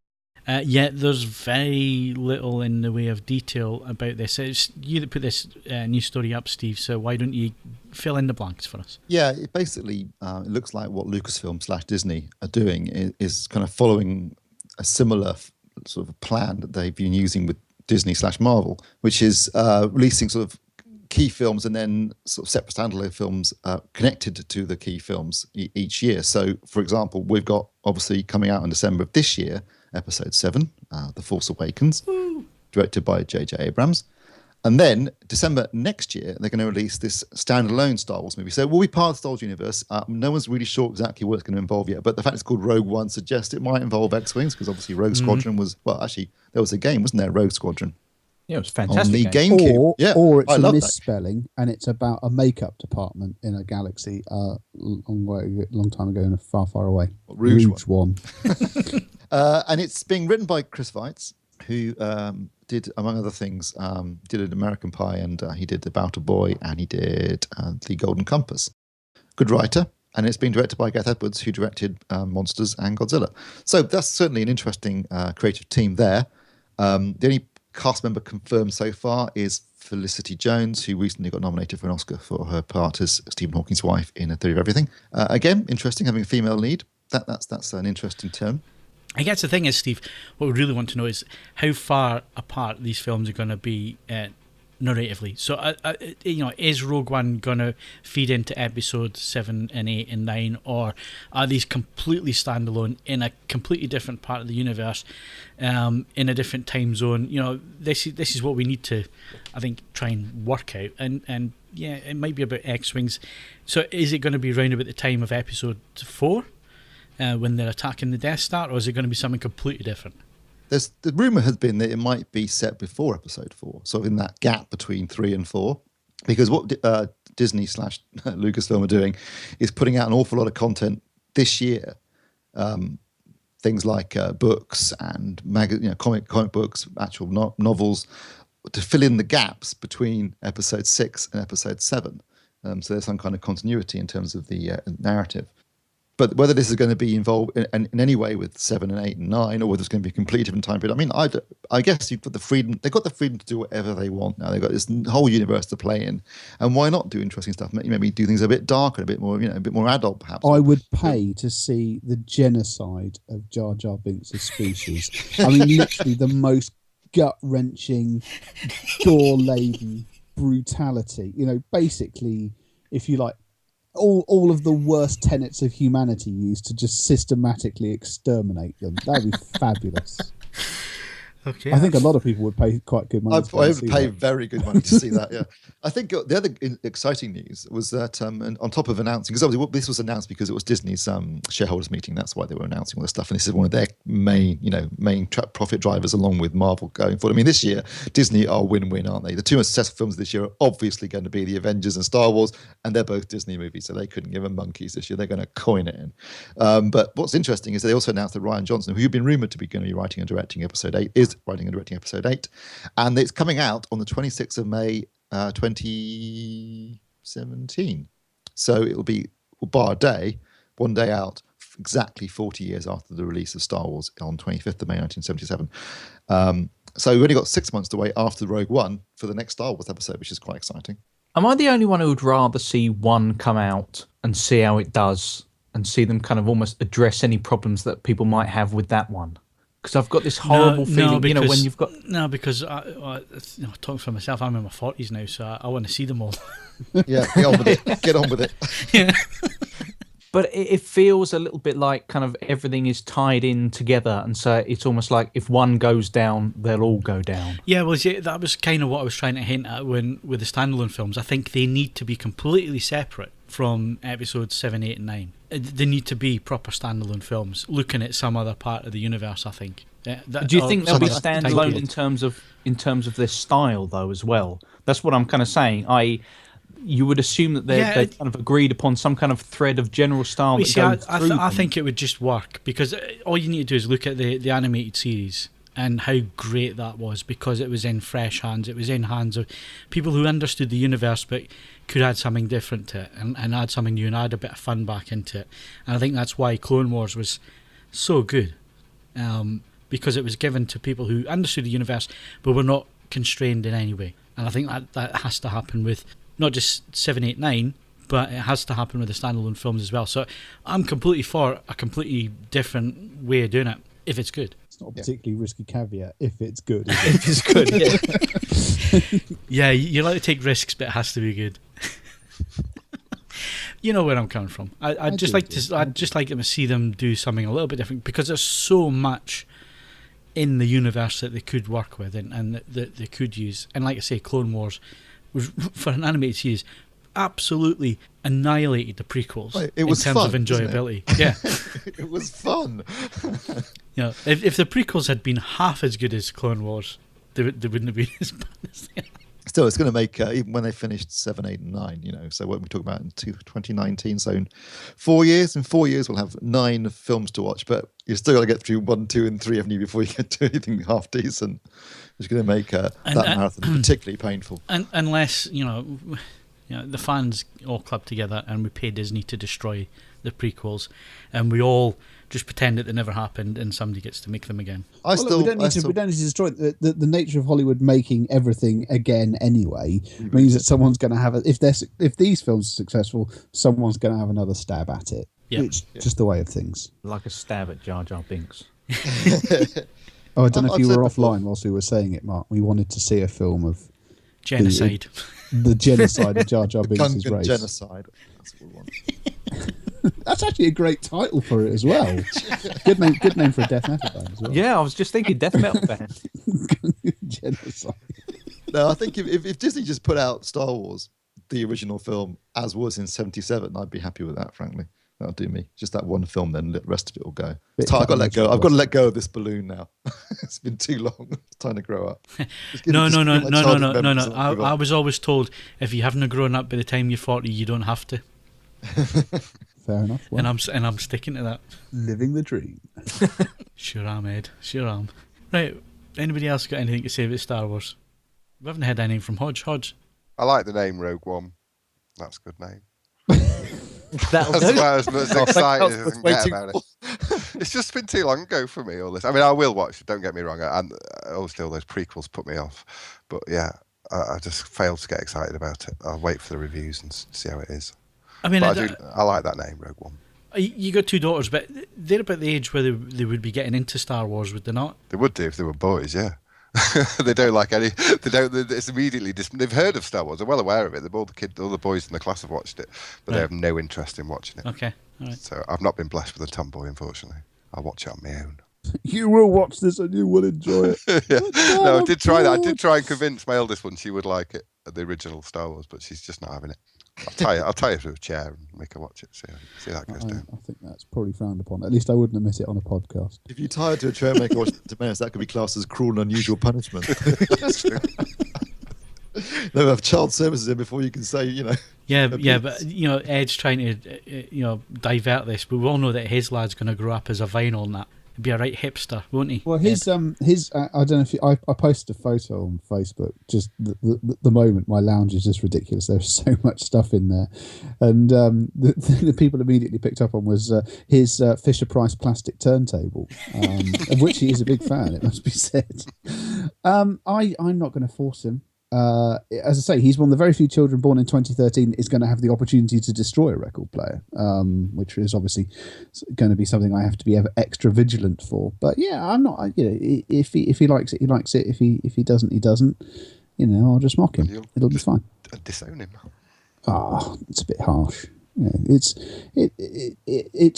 Yet there's very little in the way of detail about this. It's you that put this news story up, Steve, so why don't you fill in the blanks for us? Yeah, it basically it looks like what Lucasfilm/Disney are doing is kind of following a similar sort of plan that they've been using with Disney/Marvel, which is releasing sort of key films and then sort of separate standalone films connected to the key films each year. So, for example, we've got obviously coming out in December of this year, Episode 7, The Force Awakens, directed by J.J. Abrams. And then December next year, they're going to release this standalone Star Wars movie. So it will be part of the Star Wars universe. No one's really sure exactly what it's going to involve yet, but the fact it's called Rogue One suggests it might involve X-Wings, because obviously Rogue Squadron was, well, actually, there was a game, wasn't there, Rogue Squadron? Yeah, it was fantastic. On the GameCube. Or it's a misspelling, and it's about a makeup department in a galaxy long time ago and far, far away. Rouge One. And it's being written by Chris Weitz, who did, among other things, did an American Pie, and he did About a Boy, and he did The Golden Compass. Good writer. And it's been directed by Gareth Edwards, who directed Monsters and Godzilla. So that's certainly an interesting creative team there. The only cast member confirmed so far is Felicity Jones, who recently got nominated for an Oscar for her part as Stephen Hawking's wife in A Theory of Everything. Again, interesting, having a female lead. That's an interesting turn. I guess the thing is, Steve, what we really want to know is how far apart these films are going to be narratively. So, is Rogue One going to feed into episode 7 and 8 and 9, or are these completely standalone in a completely different part of the universe, in a different time zone? This is what we need to, I think, try and work out. And yeah, it might be about X-Wings. So is it going to be round about the time of episode 4, when they're attacking the Death Star, or is it going to be something completely different? The rumor has been that it might be set before episode 4, sort of in that gap between 3 and 4, because what Disney / Lucasfilm are doing is putting out an awful lot of content this year, things like books and comic books, actual novels, to fill in the gaps between episode 6 and episode 7. So there's some kind of continuity in terms of the narrative. But whether this is going to be involved in any way with 7 and 8 and 9, or whether it's going to be a completely different time period, I mean, I guess you've got the freedom. They've got the freedom to do whatever they want now. They've got this whole universe to play in, and why not do interesting stuff? Maybe do things a bit darker, a bit more, a bit more adult, perhaps. I would pay to see the genocide of Jar Jar Binks' species. I mean, literally the most gut-wrenching, gore-laden brutality. Basically, if you like, all of the worst tenets of humanity used to just systematically exterminate them. That would be fabulous. Okay, I think a lot of people would pay quite good money. I would pay very good money to see that. Yeah, I think the other exciting news was that, and on top of announcing, because obviously this was announced because it was Disney's shareholders meeting. That's why they were announcing all this stuff, and this is one of their main profit drivers, along with Marvel going forward. I mean, this year Disney are win-win, aren't they? The two most successful films this year are obviously going to be the Avengers and Star Wars, and they're both Disney movies, so they couldn't give them monkeys this year. They're going to coin it in. But what's interesting is they also announced that Rian Johnson, who had been rumored to be going to be writing and directing episode 8, is writing and directing episode 8, and it's coming out on the 26th of May 2017, so it'll be, bar a day, one day out, exactly 40 years after the release of Star Wars on 25th of May 1977. So we've only got 6 months to wait after Rogue One for the next Star Wars episode, which is quite exciting. Am I the only one who would rather see one come out and see how it does, and see them kind of almost address any problems that people might have with that one? Because I've got this horrible feeling, when you've got... No, because talking for myself, I'm in my 40s now, so I want to see them all. Yeah, get on with it. Get on with it. Yeah. But it feels a little bit like kind of everything is tied in together, and so it's almost like if one goes down, they'll all go down. Yeah, well, that was kind of what I was trying to hint at with the standalone films. I think they need to be completely separate from episodes 7, 8 and 9. They need to be proper standalone films, looking at some other part of the universe, I think. Do you think they'll be standalone in terms of their style, though, as well? That's what I'm kind of saying. You would assume that they've kind of agreed upon some kind of thread of general style. I think it would just work, because all you need to do is look at the animated series and how great that was, because it was in fresh hands. It was in hands of people who understood the universe but could add something different to it and add something new and add a bit of fun back into it. And I think that's why Clone Wars was so good, because it was given to people who understood the universe but were not constrained in any way. And I think that has to happen with not just 7, 8, 9, but it has to happen with the standalone films as well. So I'm completely for a completely different way of doing it, if it's good. It's not a particularly risky caveat, if it's good. If it's good, yeah. Yeah, you're allowed to take risks, but it has to be good. You know where I'm coming from. I'd just like to see them do something a little bit different, because there's so much in the universe that they could work with and that they could use. And like I say, Clone Wars was, for an animated series, absolutely annihilated the prequels in terms of enjoyability. Yeah, it was fun. If the prequels had been half as good as Clone Wars, they wouldn't have been as bad as they are. Still, it's going to make, even when they finished 7, 8 and 9, so what we talk about in 2019, so in 4 years, we'll have 9 films to watch, but you're still got to get through 1, 2 and 3 before you get to anything half decent. It's going to make that marathon particularly painful. Unless, the fans all club together and we pay Disney to destroy the prequels, and we all just pretend that they never happened, and somebody gets to make them again. We don't need to destroy it. The nature of Hollywood making everything again anyway means that someone's going to have if these films are successful, someone's going to have another stab at it. Yep. It's just the way of things. Like a stab at Jar Jar Binks. I don't know if you were offline whilst we were saying it, Mark. We wanted to see a film of Genocide. The genocide of Jar Jar Binks' Gungan race. genocide. That's what we want. That's actually a great title for it as well. Good name for a death metal band as well. Yeah, I was just thinking death metal band. Genocide. No, I think if Disney just put out Star Wars, the original film, as was in '77, I'd be happy with that, frankly. That'll do me. Just that one film, then the rest of it will go. I've got to let go. I've got to let go of this balloon now. It's been too long. It's time to grow up. No. I was always told if you haven't grown up by the time you're 40, you don't have to. Fair enough. Well, And I'm sticking to that. living the dream. Sure am, Ed. Sure am. Right. Anybody else got anything to say about Star Wars? We haven't heard anything from Hodge. I like the name Rogue One. That's a good name. That'll That's do. why I was as excited as I can get about it. It's just been too long ago for me, all this. I mean, I will watch it, don't get me wrong. And obviously all those prequels put me off. But yeah, I just failed to get excited about it. I'll wait for the reviews and see how it is. I mean, But I like that name, Rogue One. you got two daughters, but they're about the age where they would be getting into Star Wars, would they not? They would do if they were boys, yeah. They don't like any. They don't. It's immediately. They've heard of Star Wars. They're well aware of it. All the boys in the class have watched it, but they have no interest in watching it. Okay, all right. So I've not been blessed with a tomboy, unfortunately. I'll watch it on my own. You will watch this and you will enjoy it. Yeah. No, I did try that. I did try and convince my eldest one she would like it, the original Star Wars, but she's just not having it. I'll tie her to a chair and make her watch it. See how that goes down. I think that's probably frowned upon. At least I wouldn't admit it on a podcast. If you tie her to a chair and make her watch the Menace, that could be classed as cruel and unusual punishment. That's true. They'll have child services in before you can say, Yeah, but Ed's trying to divert this, but we all know that his lad's going to grow up as a vinyl and that. He'd be a right hipster, won't he? Well, his I don't know if I posted a photo on Facebook. Just the moment my lounge is just ridiculous. There's so much stuff in there, and the thing that people immediately picked up on was his Fisher Price plastic turntable, of which he is a big fan. It must be said. I'm not going to force him. As I say, he's one of the very few children born in 2013 is going to have the opportunity to destroy a record player, which is obviously going to be something I have to be ever extra vigilant for. But yeah, I'm not. If he likes it, he likes it. If he doesn't, he doesn't. I'll just mock him. It'll be fine. Disown him. It's a bit harsh. It's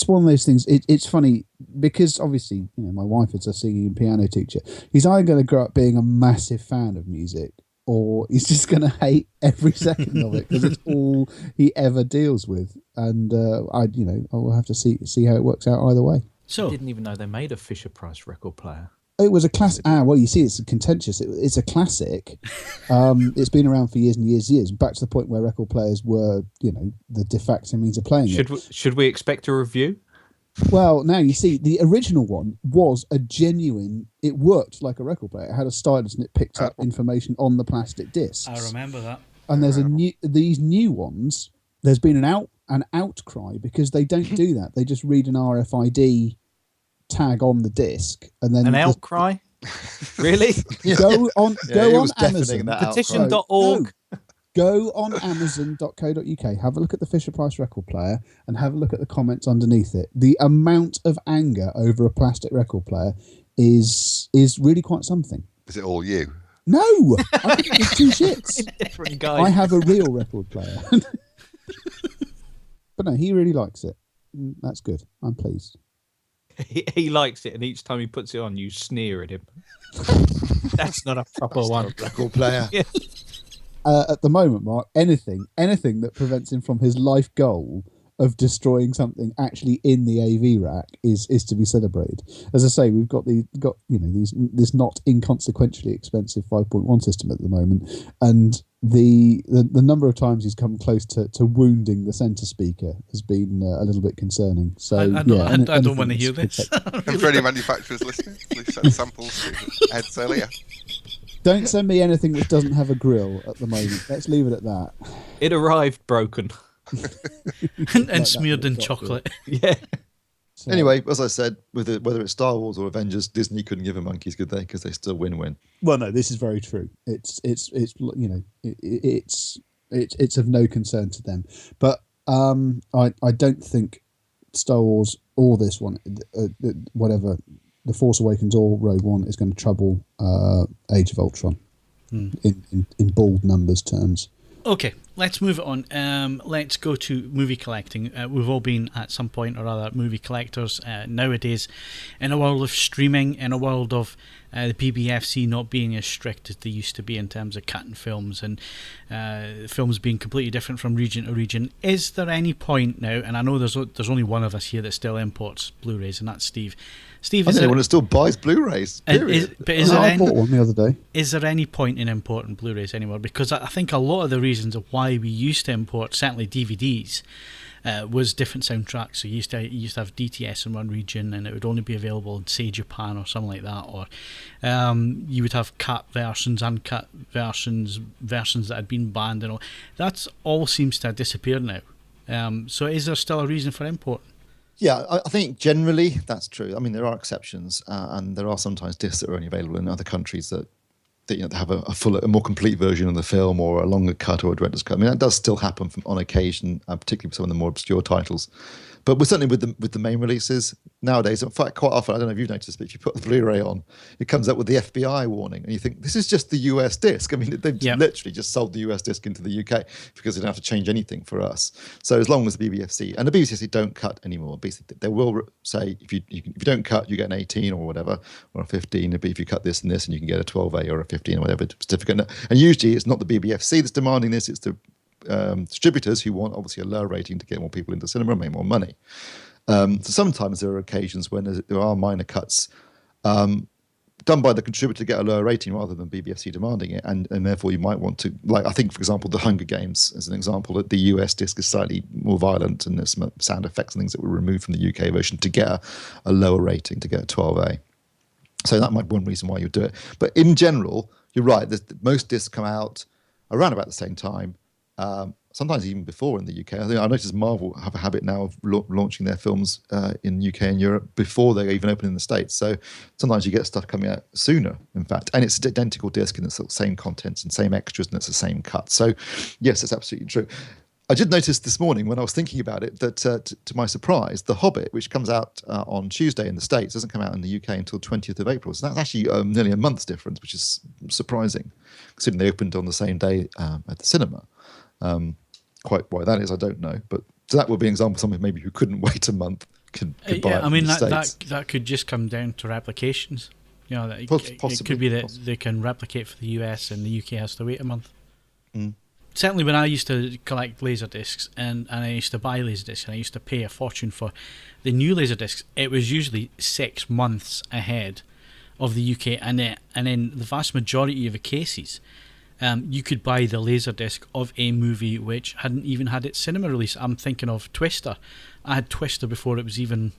one of those things. It's funny because obviously, my wife is a singing and piano teacher. He's either going to grow up being a massive fan of music, or he's just going to hate every second of it because it's all he ever deals with. And I will have to see how it works out either way. So I didn't even know they made a Fisher Price record player. It was a classic. Well, you see, it's contentious. It's a classic. It's been around for years and years and years. Back to the point where record players were, the de facto means of playing it. Should we expect a review? Well, now you see, the original one was a genuine. It worked like a record player. It had a stylus and it picked up information on the plastic discs. I remember that. And there's these new ones. There's been an outcry because they don't do that. They just read an RFID tag on the disc and then an outcry. Really? Go on Amazon. Petition.org. Go on Amazon.co.uk, have a look at the Fisher Price record player and have a look at the comments underneath it. The amount of anger over a plastic record player is really quite something. Is it all you? No! I think it's two shits. Different guy. I have a real record player. But no, he really likes it. That's good. I'm pleased. He likes it, and each time he puts it on, you sneer at him. That's not a proper one. Record player. Yeah. At the moment, Mark, anything that prevents him from his life goal of destroying something actually in the AV rack is to be celebrated. As I say, we've got this not inconsequentially expensive 5.1 system at the moment, and the number of times he's come close to wounding the centre speaker has been a little bit concerning. So I don't want to hear this. And for any manufacturers listening, please send samples to Ed's earlier. Don't send me anything that doesn't have a grill at the moment. Let's leave it at that. It arrived broken. and smeared in chocolate. Yeah. So, anyway, as I said, whether it's Star Wars or Avengers, Disney couldn't give a monkeys, could they? Because they still win-win. Well, no, this is very true. It's of no concern to them. But I don't think Star Wars or this one, whatever, The Force Awakens or Rogue One, is going to trouble Age of Ultron. in bold numbers terms. Okay, let's move it on. Let's go to movie collecting. We've all been at some point or other movie collectors nowadays. In a world of streaming, in a world of the PBFC not being as strict as they used to be in terms of cutting films and films being completely different from region to region, is there any point now, and I know there's only one of us here that still imports Blu-rays, and that's Steve. Steve, I think anyone that still buys Blu-rays. Period. I bought one the other day. Is there any point in importing Blu-rays anymore? Because I think a lot of the reasons of why we used to import, certainly DVDs, was different soundtracks. So you used to have DTS in one region, and it would only be available in, say, Japan or something like that. Or you would have cut versions, uncut versions that had been banned, and all. That all seems to have disappeared now. So is there still a reason for importing? Yeah, I think generally that's true. I mean, there are exceptions, and there are sometimes discs that are only available in other countries that have a more complete version of the film, or a longer cut, or a director's cut. I mean, that does still happen on occasion, particularly with some of the more obscure titles. But certainly with the main releases nowadays, in fact, quite often, I don't know if you've noticed, but if you put the Blu-ray on, it comes up with the FBI warning, and you think, this is just the US disc. I mean, they've literally just sold the US disc into the UK because they don't have to change anything for us. So as long as the BBFC, and the BBFC don't cut anymore, basically, they will say, if you don't cut, you get an 18 or whatever, or a 15, but if you cut this and this, and you can get a 12A or a 15 or whatever certificate. And usually it's not the BBFC that's demanding this, it's the distributors who want obviously a lower rating to get more people into cinema and make more money. So sometimes there are occasions when there are minor cuts done by the contributor to get a lower rating rather than BBFC demanding it, and therefore you might want to, like, I think, for example, the Hunger Games as an example, that the US disc is slightly more violent and there's some sound effects and things that were removed from the UK version to get a lower rating, to get a 12A. So that might be one reason why you do it. But in general, you're right, most discs come out around about the same time. Sometimes even before in the UK. I noticed Marvel have a habit now of launching their films in UK and Europe before they even open in the States. So sometimes you get stuff coming out sooner, in fact. And it's an identical disc and it's the same contents and same extras and it's the same cut. So yes, that's absolutely true. I did notice this morning when I was thinking about it that, to my surprise, The Hobbit, which comes out on Tuesday in the States, doesn't come out in the UK until 20th of April. So that's actually nearly a month's difference, which is surprising, considering they opened on the same day at the cinema. Quite why that is, I don't know. But so that would be an example of somebody maybe who couldn't wait a month could buy it. I mean, in the States. that could just come down to replications. You know, that Possibly, it could be that they can replicate for the US and the UK has to wait a month. Mm. Certainly when I used to collect Laserdiscs and I used to buy Laserdiscs and I used to pay a fortune for the new Laserdiscs, it was usually 6 months ahead of the UK, and then the vast majority of the cases, you could buy the Laserdisc of a movie which hadn't even had its cinema release. I'm thinking of Twister. I had Twister before it was even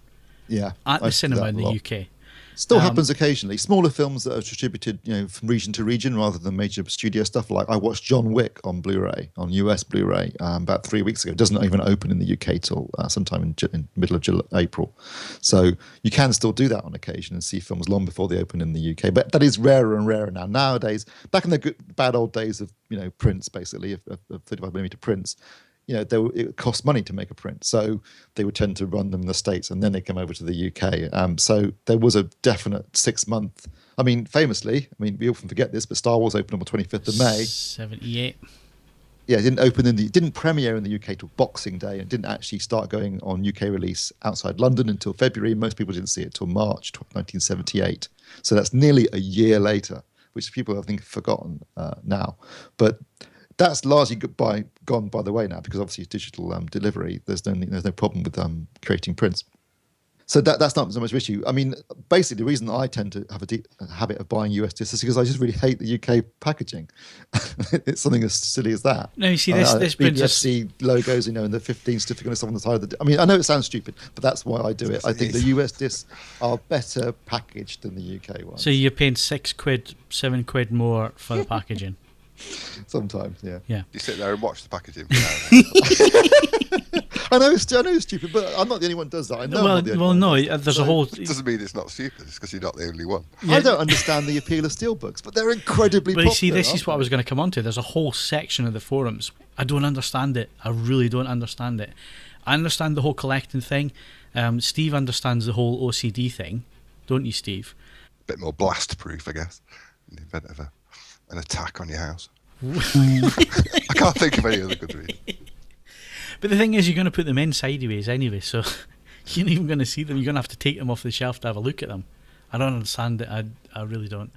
at the cinema in the UK. Still happens occasionally. Smaller films that are distributed, from region to region rather than major studio stuff. Like I watched John Wick on Blu-ray, on US Blu-ray, about 3 weeks ago. It doesn't even open in the UK till sometime in middle of April. So you can still do that on occasion and see films long before they open in the UK. But that is rarer and rarer now. Nowadays, back in the bad old days of prints, basically of 35mm prints. It cost money to make a print, so they would tend to run them in the States and then they come over to the UK. So there was a definite 6 month. I mean, famously, we often forget this, but Star Wars opened on the 25th of May. 78. Yeah, it didn't premiere in the UK till Boxing Day, and didn't actually start going on UK release outside London until February. Most people didn't see it till March 1978. So that's nearly a year later, which people I think have forgotten now. But that's largely gone by the way now, because obviously it's digital delivery. There's no problem with creating prints. So that's not so much of an issue. I mean, basically, the reason I tend to have a habit of buying US discs is because I just really hate the UK packaging. It's something as silly as that. No, you see, this brings us BBFC logos, and the 15 certificate stuff on the side of the. I mean, I know it sounds stupid, but that's why I do it. I think the US discs are better packaged than the UK ones. So you're paying £6, £7 more for the packaging. Sometimes, yeah. You sit there and watch the packaging. I know it's stupid, but I'm not the only one who does that. I know. There's a whole. It doesn't mean it's not stupid. It's because you're not the only one. Yeah. I don't understand the appeal of steelbooks, but they're incredibly popular. But you see, this is what I was going to come on to. There's a whole section of the forums. I don't understand it. I really don't understand it. I understand the whole collecting thing. Steve understands the whole OCD thing, don't you, Steve? A bit more blast proof, I guess, in the event of an attack on your house. I can't think of any other good reason. But the thing is, you're going to put them in sideways anyway, so you're not even going to see them. You're going to have to take them off the shelf to have a look at them. I don't understand it. I really don't.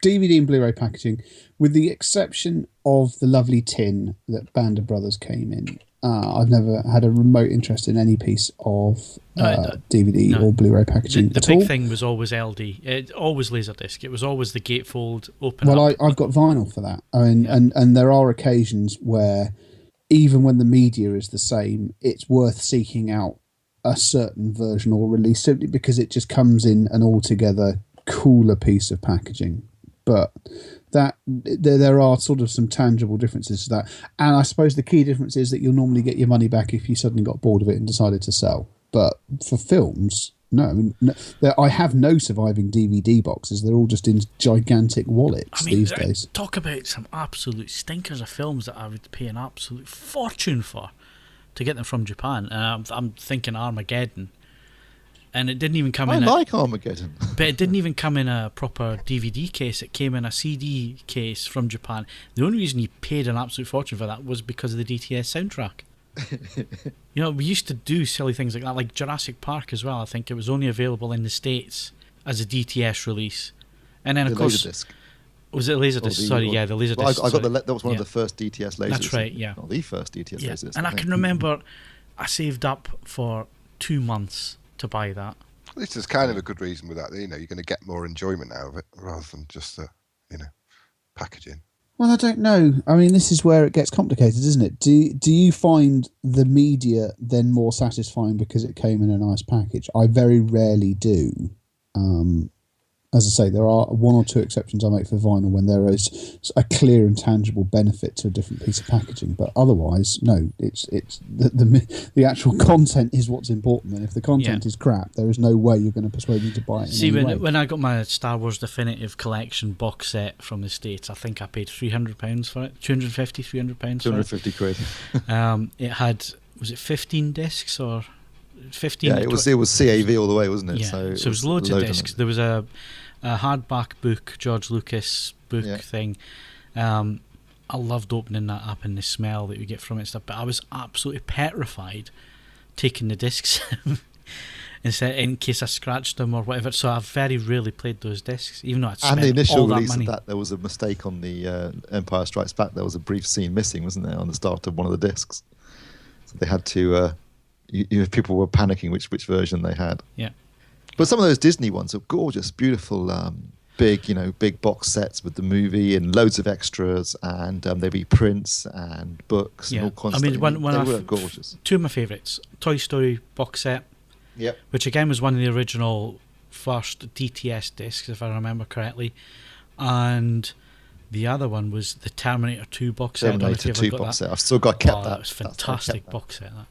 DVD and Blu-ray packaging, with the exception of the lovely tin that Band of Brothers came in, I've never had a remote interest in any piece of DVD or Blu-ray packaging The at big all. thing was always LD. Always Laserdisc. It was always the gatefold open Well, up. I've got vinyl for that. I mean, and there are occasions where, even when the media is the same, it's worth seeking out a certain version or release simply because it just comes in an altogether cooler piece of packaging. But that there are sort of some tangible differences to that. And I suppose the key difference is that you'll normally get your money back if you suddenly got bored of it and decided to sell. But for films, no. I mean, I have no surviving DVD boxes. They're all just in gigantic wallets these days. Talk about some absolute stinkers of films that I would pay an absolute fortune for to get them from Japan. I'm thinking Armageddon. And it didn't even come in. I like Armageddon. But it didn't even come in a proper DVD case. It came in a CD case from Japan. The only reason you paid an absolute fortune for that was because of the DTS soundtrack. You know, we used to do silly things like that, like Jurassic Park as well. I think it was only available in the States as a DTS release. And then, of course... Laserdisc. Was it Laserdisc? Sorry, yeah, the Laserdisc. Well, I got that was one of the first DTS lasers. That's right, yeah. Not the first DTS lasers. And I can remember I saved up for 2 months to buy that. This is kind of a good reason with that. You know, you're going to get more enjoyment out of it rather than just the, packaging. Well, I don't know. I mean, this is where it gets complicated, isn't it? Do you find the media then more satisfying because it came in a nice package? I very rarely do. As I say, there are one or two exceptions I make for vinyl when there is a clear and tangible benefit to a different piece of packaging. But otherwise, no, it's the actual content is what's important. And if the content is crap, there is no way you're going to persuade me to buy it. See, when I got my Star Wars Definitive Collection box set from the States, I think I paid £300 for it. £250, £300 £250. It had, was it 15 discs or 15? Yeah, it was CAV all the way, wasn't it? Yeah, so it was loads of discs. There was a hardback book, George Lucas book thing. I loved opening that up and the smell that you get from it and stuff, but I was absolutely petrified taking the discs in case I scratched them or whatever, so I very rarely played those discs, even though I'd spent all that money. And the initial release of that, there was a mistake on the Empire Strikes Back. There was a brief scene missing, wasn't there, on the start of one of the discs. So they had to... people were panicking which version they had. Yeah. But some of those Disney ones are gorgeous, beautiful, big box sets with the movie and loads of extras, and there'd be prints and books and all kinds of stuff. They were gorgeous. Two of my favourites, Toy Story box set, which again was one of the original first DTS discs, if I remember correctly, and the other one was the Terminator 2 box set. Terminator 2 box set. I've still kept that. That was a fantastic box set, that.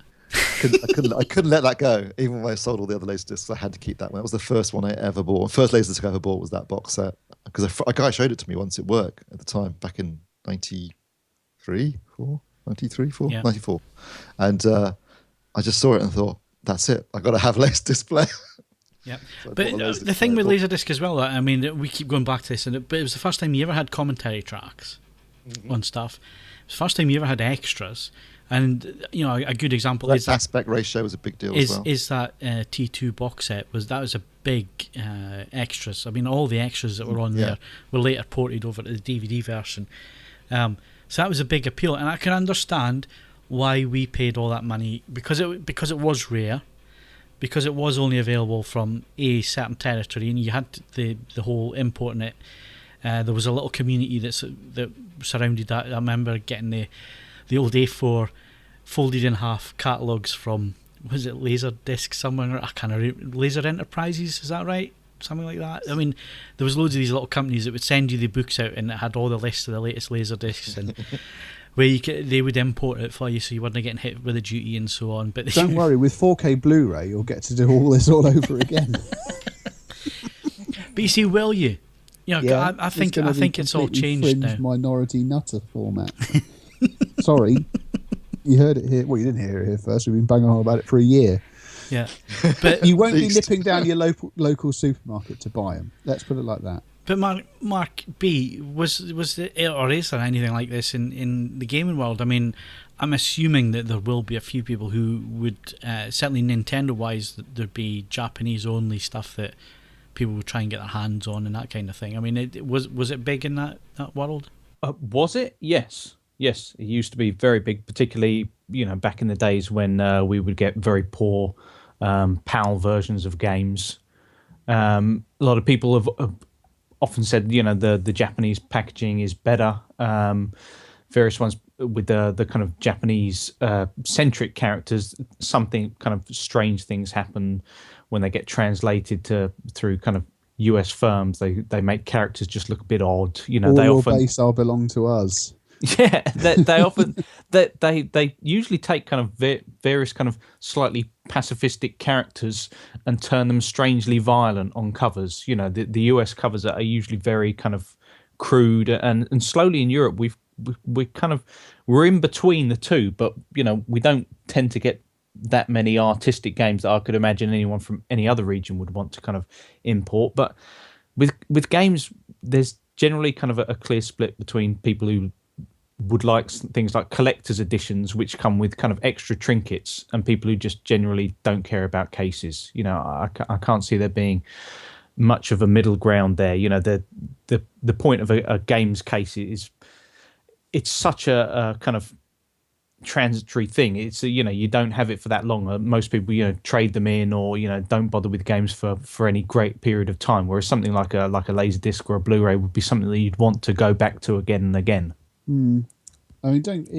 I couldn't let that go. Even when I sold all the other Laserdiscs, I had to keep that one. That was the first one I ever bought. First Laserdisc I ever bought was that box set, because a guy showed it to me once at work at the time, back in 93, 4, Yeah. 94. And I just saw it and thought, that's it. I've got to have Laserdisc player. Yeah, So but the thing with Laserdisc as well, I mean, we keep going back to this, but it was the first time you ever had commentary tracks on stuff. It was the first time you ever had extras. And a good example is that aspect ratio was a big deal as well. Is that T2 box set was a big extras. I mean, all the extras that were on there were later ported over to the DVD version. So that was a big appeal, and I can understand why we paid all that money, because it was rare, because it was only available from a certain territory, and you had the whole importing it. There was a little community that surrounded that. I remember getting the old A4 folded in half catalogues from, was it Laserdisc somewhere? I can't remember. Laser Enterprises, is that right? Something like that. I mean, there was loads of these little companies that would send you the books out, and it had all the lists of the latest Laserdiscs, and where they would import it for you, so you weren't getting hit with a duty and so on. But don't worry, with 4K Blu-ray, you'll get to do all this all over again. But you see, will you? I think it's all changed now. Minority nutter format. Sorry, you heard it here. Well, you didn't hear it here first. We've been banging on about it for a year. Yeah, but you won't be nipping down your local supermarket to buy them. Let's put it like that. But Mark B, was there, or is there anything like this in the gaming world? I mean, I'm assuming that there will be a few people who would, certainly Nintendo-wise, that there'd be Japanese-only stuff that people would try and get their hands on and that kind of thing. I mean, was it big in that world? Was it? Yes. Yes, it used to be very big, particularly, back in the days when we would get very poor PAL versions of games. A lot of people have often said, the Japanese packaging is better. Various ones with the kind of Japanese centric characters, something kind of strange things happen when they get translated through kind of US firms. They make characters just look a bit odd. All they your often base are belong to us. Yeah, they often they usually take kind of various kind of slightly pacifistic characters and turn them strangely violent on covers. The US covers are usually very kind of crude, and slowly in Europe we're in between the two, but we don't tend to get that many artistic games that I could imagine anyone from any other region would want to kind of import. But with games, there's generally kind of a clear split between people who would like things like collector's editions, which come with kind of extra trinkets, and people who just generally don't care about cases. I can't see there being much of a middle ground there. The point of a games case is it's such a kind of transitory thing. It's you don't have it for that long. Most people trade them in, or don't bother with games for any great period of time. Whereas something like a Laserdisc or a Blu-ray would be something that you'd want to go back to again and again. I mean, I think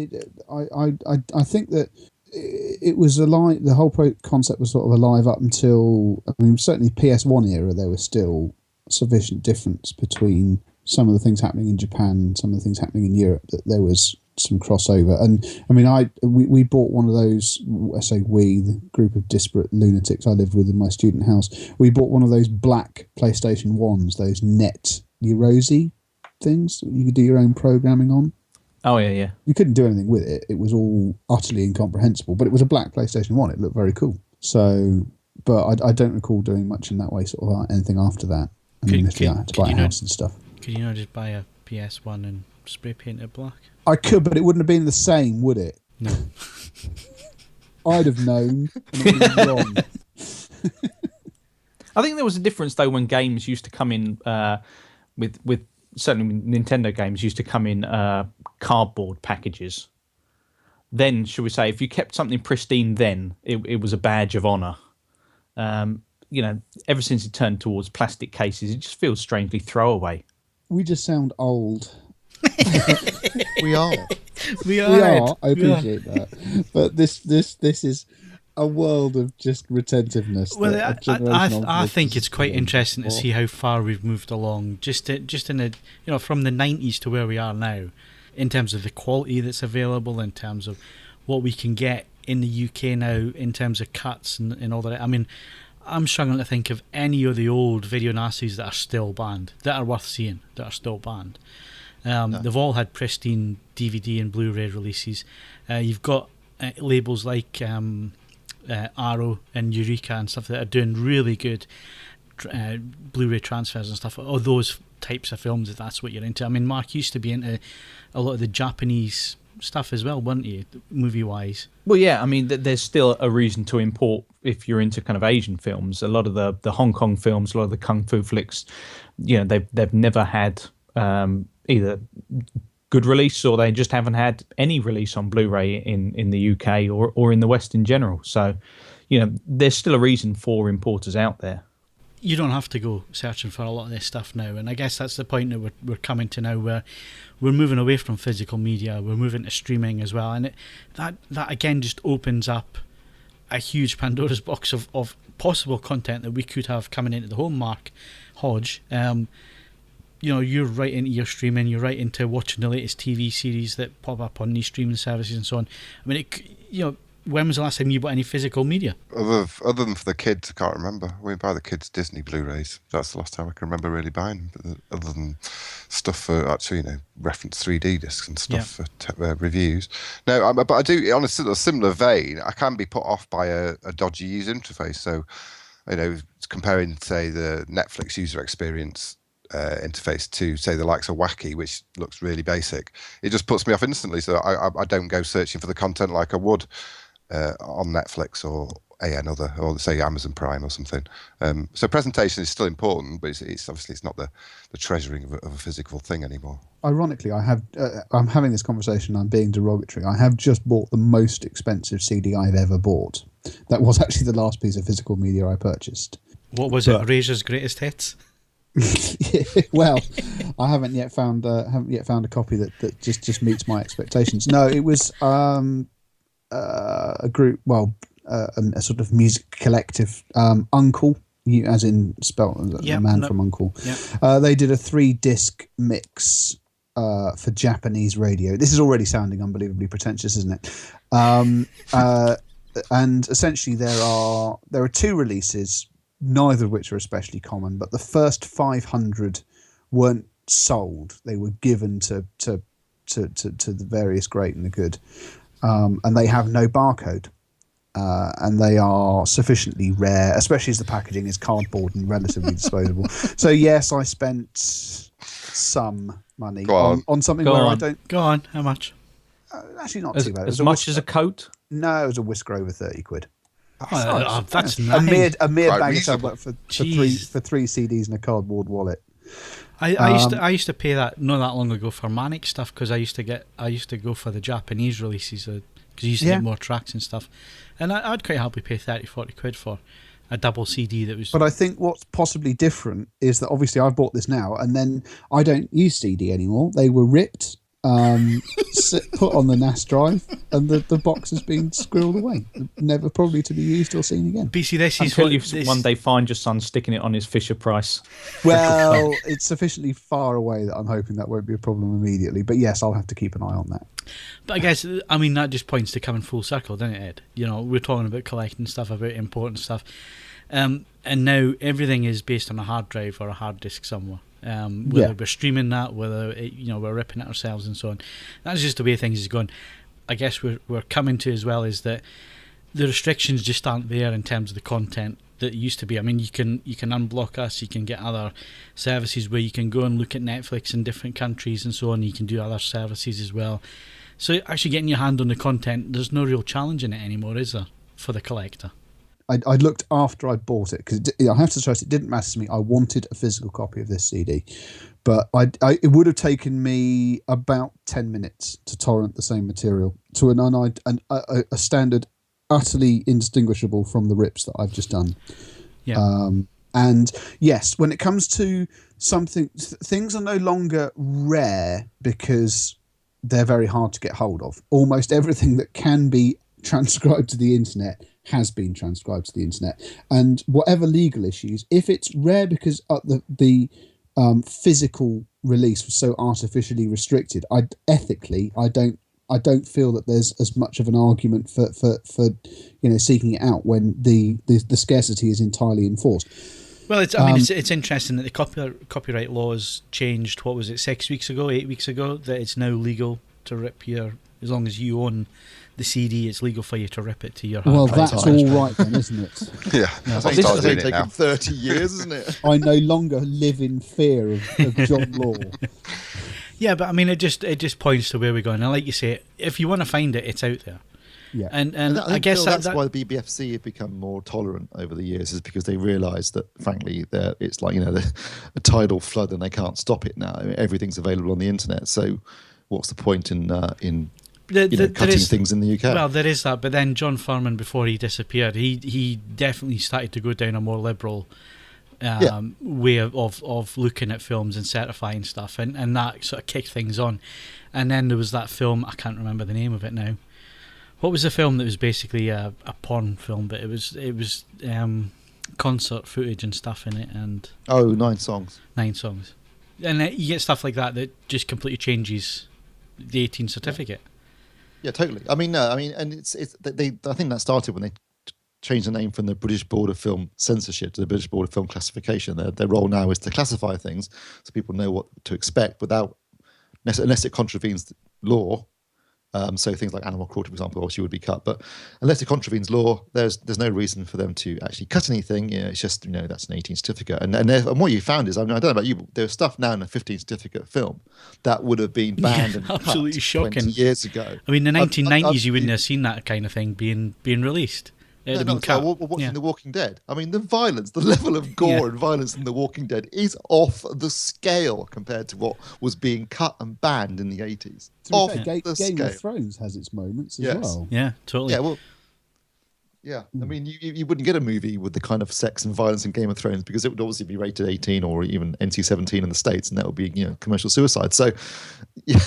that it was the whole concept was sort of alive up until, I mean, certainly PS1 era. There was still sufficient difference between some of the things happening in Japan and some of the things happening in Europe that there was some crossover. And I mean, we bought one of those. I say we, the group of disparate lunatics I lived with in my student house. We bought one of those black PlayStation 1s, those Net Eurosy things that you could do your own programming on. Oh, yeah. You couldn't do anything with it. It was all utterly incomprehensible, but it was a black PlayStation 1. It looked very cool. So, but I don't recall doing much in that way, sort of anything after that. I mean, I had to buy a house and stuff. Could you not just buy a PS1 and spray paint it black? I could, but it wouldn't have been the same, would it? No. I'd have known, and it would have been wrong. I think there was a difference, though, when games used to come in with certainly Nintendo games used to come in cardboard packages. Then, should we say, if you kept something pristine, then it was a badge of honor. Ever since it turned towards plastic cases, it just feels strangely throwaway. We just sound old. We are. We are. I appreciate that. But this is a world of just retentiveness. Well, I think it's quite interesting to see how far we've moved along. Just in from the 90s to where we are now, in terms of the quality that's available, in terms of what we can get in the UK now, in terms of cuts and all that. I mean, I'm struggling to think of any of the old video nasties that are still banned, that are worth seeing, that are still banned. They've all had pristine DVD and Blu-ray releases. You've got labels like Arrow and Eureka and stuff that are doing really good Blu-ray transfers and stuff. All those types of films, if that's what you're into. I mean, Mark used to be into a lot of the Japanese stuff as well, weren't you, movie-wise? Well, yeah, I mean, there's still a reason to import if you're into kind of Asian films. A lot of the Hong Kong films, a lot of the kung fu flicks, they've never had either good release, or they just haven't had any release on Blu-ray in the UK or in the West in general. So, there's still a reason for importers out there. You don't have to go searching for a lot of this stuff now, and I guess that's the point that we're coming to now, where we're moving away from physical media, we're moving to streaming as well, and that again just opens up a huge Pandora's box of possible content that we could have coming into the home. Mark Hodge, you're right into your streaming, you're right into watching the latest TV series that pop up on these streaming services and so on. I mean, when was the last time you bought any physical media? Other than for the kids, I can't remember. We buy the kids Disney Blu-rays. That's the last time I can remember really buying them. Other than stuff for actually, reference 3D discs and stuff for reviews. No, but I do, on a similar vein, I can be put off by a dodgy user interface. So, comparing, say, the Netflix user experience interface to, say, the likes of Wacky, which looks really basic. It just puts me off instantly. So I don't go searching for the content like I would on Netflix or another, or say Amazon Prime or something. So presentation is still important, but it's obviously it's not the treasuring of a physical thing anymore. Ironically, I'm having this conversation. I'm being derogatory. I have just bought the most expensive CD I've ever bought. That was actually the last piece of physical media I purchased. What was it? Erasure's Greatest Hits? Well, I haven't yet found a copy that just meets my expectations. No, it was a group. Well. A sort of music collective, Uncle, as in spelled from Uncle. Yep. They did a 3-disc mix for Japanese radio. This is already sounding unbelievably pretentious, isn't it? And essentially, there are 2 releases, neither of which are especially common. But the first 500 weren't sold; they were given to the various great and the good, and they have no barcode. And they are sufficiently rare, especially as the packaging is cardboard and relatively disposable. So yes, I spent some money on something I don't. Go on, how much? Actually, not too bad. As much as a coat? No, it was a whisker over 30 quid. That's nice. A mere bag of reasonable. tablet for three CDs and a cardboard wallet. I used to pay that not that long ago for Manic stuff, because I used to go for the Japanese releases because you used to get more tracks and stuff, and I'd quite happily pay 30-40 quid for a double CD that was. But I think what's possibly different is that obviously I've bought this now, and then I don't use CD anymore. They were ripped, put on the NAS drive, and the box has been squirreled away, never probably to be used or seen again. BC, this is until you one day find your son sticking it on his Fisher Price. Well, it's sufficiently far away that I'm hoping that won't be a problem immediately. But yes, I'll have to keep an eye on that. But I guess, I mean, that just points to coming full circle, doesn't it, Ed? You know, we're talking about collecting stuff, about important stuff, and now everything is based on a hard drive or a hard disk somewhere. Whether we're streaming that, whether we're ripping it ourselves and so on. That's just the way things is going. I guess we're coming to as well is that the restrictions just aren't there in terms of the content that it used to be. I mean, you can unblock us, you can get other services where you can go and look at Netflix in different countries and so on. You can do other services as well. So actually getting your hand on the content, there's no real challenge in it anymore, is there, for the collector? I looked after I bought it, because I have to stress it didn't matter to me. I wanted a physical copy of this CD, but it would have taken me about 10 minutes to torrent the same material to a standard utterly indistinguishable from the rips that I've just done. Yeah. And yes, when it comes to things are no longer rare because they're very hard to get hold of. Almost everything that can be transcribed to the internet has been transcribed to the internet, and whatever legal issues, if it's rare because the physical release was so artificially restricted, I don't feel that there's as much of an argument for seeking it out when the scarcity is entirely enforced. Well, it's interesting that the copyright laws changed. What was it, 8 weeks ago, that it's now legal to rip as long as you own the CD, it's legal for you to rip it to your hard drive. Well, that's all right then, isn't it? Yeah. This has taken 30 years, isn't it? I no longer live in fear of John Law. Yeah, but I mean, it just points to where we're going. And like you say, if you want to find it, it's out there. Yeah. And I guess that's why the BBFC have become more tolerant over the years, is because they realise that, frankly, it's like, a tidal flood and they can't stop it now. I mean, everything's available on the internet. So what's the point in cutting things in the UK? Well, there is that, but then John Furman, before he disappeared, he definitely started to go down a more liberal way of looking at films and certifying stuff, and that sort of kicked things on. And then there was that film, I can't remember the name of it now. What was the film that was basically a porn film, but it was concert footage and stuff in it, and 9 songs. 9 songs, and you get stuff like that just completely changes the 18 certificate. Yeah, totally. I mean, and I think that started when they changed the name from the British Board of Film Censorship to the British Board of Film Classification. Their role now is to classify things so people know what to expect without, unless it contravenes the law, So things like animal cruelty, for example, obviously would be cut. But unless it contravenes law, there's no reason for them to actually cut anything. It's just, that's an 18 certificate. And what you found is, I don't know about you, but there's stuff now in a 15 certificate film that would have been banned and absolutely cut shocking 20 years ago. I mean, the 1990s, you wouldn't have seen that kind of thing being released. Watching The Walking Dead. I mean, the violence, the level of gore and violence in The Walking Dead is off the scale compared to what was being cut and banned in the 80s. Off Game scale. of Thrones has its moments as well. Yeah, totally. Yeah, well, yeah. I mean, you wouldn't get a movie with the kind of sex and violence in Game of Thrones because it would obviously be rated 18 or even NC-17 in the States, and that would be, commercial suicide. So, yeah,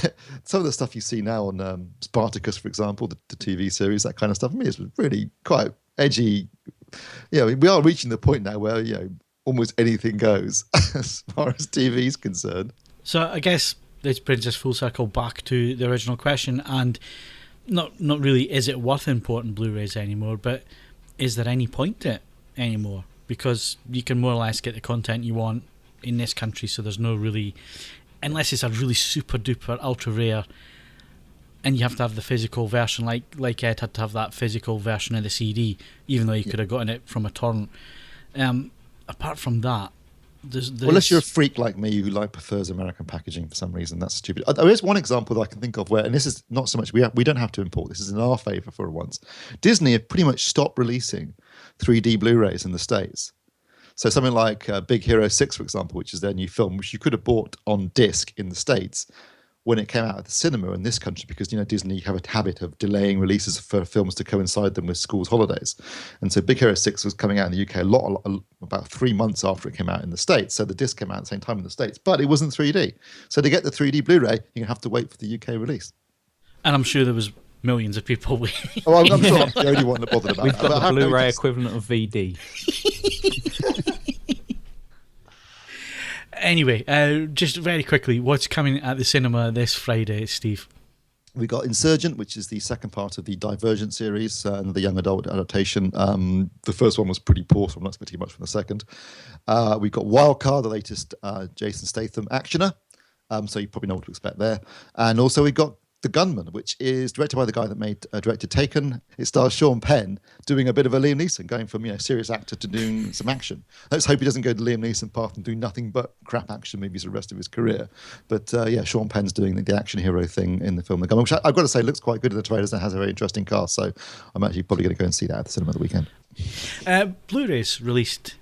some of the stuff you see now on Spartacus, for example, the TV series, that kind of stuff, I mean, it's really quite edgy. We are reaching the point now where almost anything goes as far as TV is concerned. So I guess this brings us full circle back to the original question, and not really is it worth importing Blu-rays anymore, but is there any point to it anymore? Because you can more or less get the content you want in this country, so there's no really, unless it's a really super duper ultra rare, and you have to have the physical version, like Ed had to have that physical version of the CD, even though you could have gotten it from a torrent. Apart from that, there's unless you're a freak like me who prefers American packaging for some reason, that's stupid. There is one example that I can think of where, and this is not so much, we don't have to import, this is in our favour for once. Disney have pretty much stopped releasing 3D Blu-rays in the States. So something like Big Hero 6, for example, which is their new film, which you could have bought on disc in the States when it came out of the cinema in this country, because Disney have a habit of delaying releases for films to coincide them with schools' holidays. And so Big Hero 6 was coming out in the UK about 3 months after it came out in the States. So the disc came out at the same time in the States, but it wasn't 3D. So to get the 3D Blu-ray, you're going to have to wait for the UK release. And I'm sure there was millions of people waiting. Oh, I'm sure I'm the only one that bothered about We've it. got the Blu-ray equivalent of VD. Anyway, just very quickly, what's coming at the cinema this Friday, Steve? We got Insurgent, which is the second part of the Divergent series, and the young adult adaptation. The first one was pretty poor, so I'm not expecting much from the second. We've got Wildcard, the latest Jason Statham actioner, so you probably know what to expect there. And also we got The Gunman, which is directed by the guy that directed Taken. It stars Sean Penn doing a bit of a Liam Neeson, going from serious actor to doing some action. Let's hope he doesn't go the Liam Neeson path and do nothing but crap action movies for the rest of his career. But Sean Penn's doing the action hero thing in the film The Gunman, which I've got to say looks quite good in the trailers and has a very interesting cast. So I'm actually probably going to go and see that at the cinema the weekend. Blu-rays released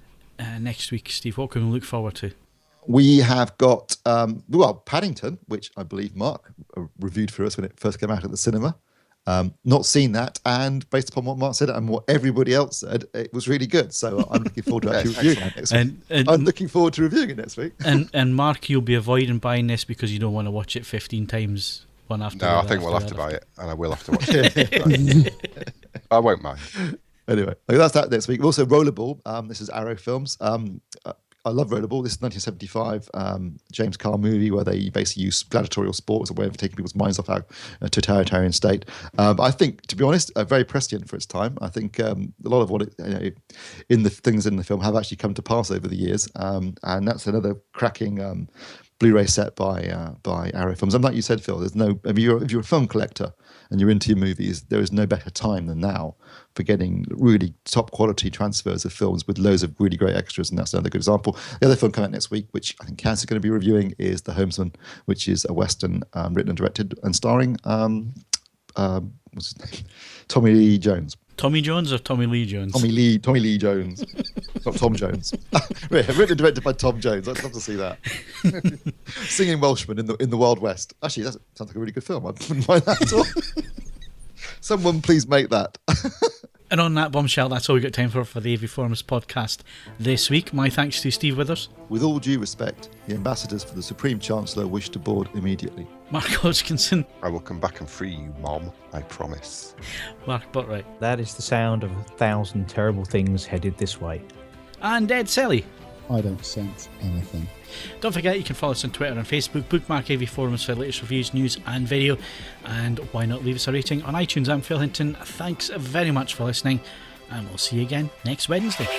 next week, Steve. What can we look forward to? We have got, Paddington, which I believe Mark reviewed for us when it first came out at the cinema. Not seen that, and based upon what Mark said and what everybody else said, it was really good. So I'm looking forward to actually reviewing it next week. I'm looking forward to reviewing it next week. And Mark, you'll be avoiding buying this because you don't want to watch it 15 times one after the other. No, I think we'll have to buy it, and I will have to watch it. I won't mind. Anyway, that's that next week. Also, Rollerball. This is Arrow Films. I love Rollerball. This is 1975 James Carr movie where they basically use gladiatorial sport as a way of taking people's minds off our totalitarian state. I think, to be honest, very prescient for its time. I think a lot of what in the things in the film have actually come to pass over the years, and that's another cracking Blu-ray set by Arrow Films. And like you said, Phil, there's no. If you're a film collector and you're into your movies, there is no better time than now for getting really top quality transfers of films with loads of really great extras, and that's another good example. The other film coming out next week, which I think Kaz is going to be reviewing, is The Homesman, which is a Western written and directed and starring what's his name? Tommy Lee Jones. Tommy Jones or Tommy Lee Jones? Tommy Lee Jones. Not Tom Jones. Written and directed by Tom Jones. I'd love to see that. Singing Welshman in the Wild West. Actually, that sounds like a really good film. I wouldn't mind that at all. Someone please make that. And on that bombshell, that's all we've got time for the AVForums podcast this week. My thanks to Steve Withers. With all due respect, the ambassadors for the Supreme Chancellor wish to board immediately. Mark Hodgkinson. I will come back and free you, Mom. I promise. Mark Buttwright. That is the sound of 1,000 terrible things headed this way. And Ed Selly. I don't sense anything. Don't forget you can follow us on Twitter and Facebook, bookmark AVForums for the latest reviews, news and video, and why not leave us a rating on iTunes. I'm Phil Hinton. Thanks very much for listening, and we'll see you again next Wednesday.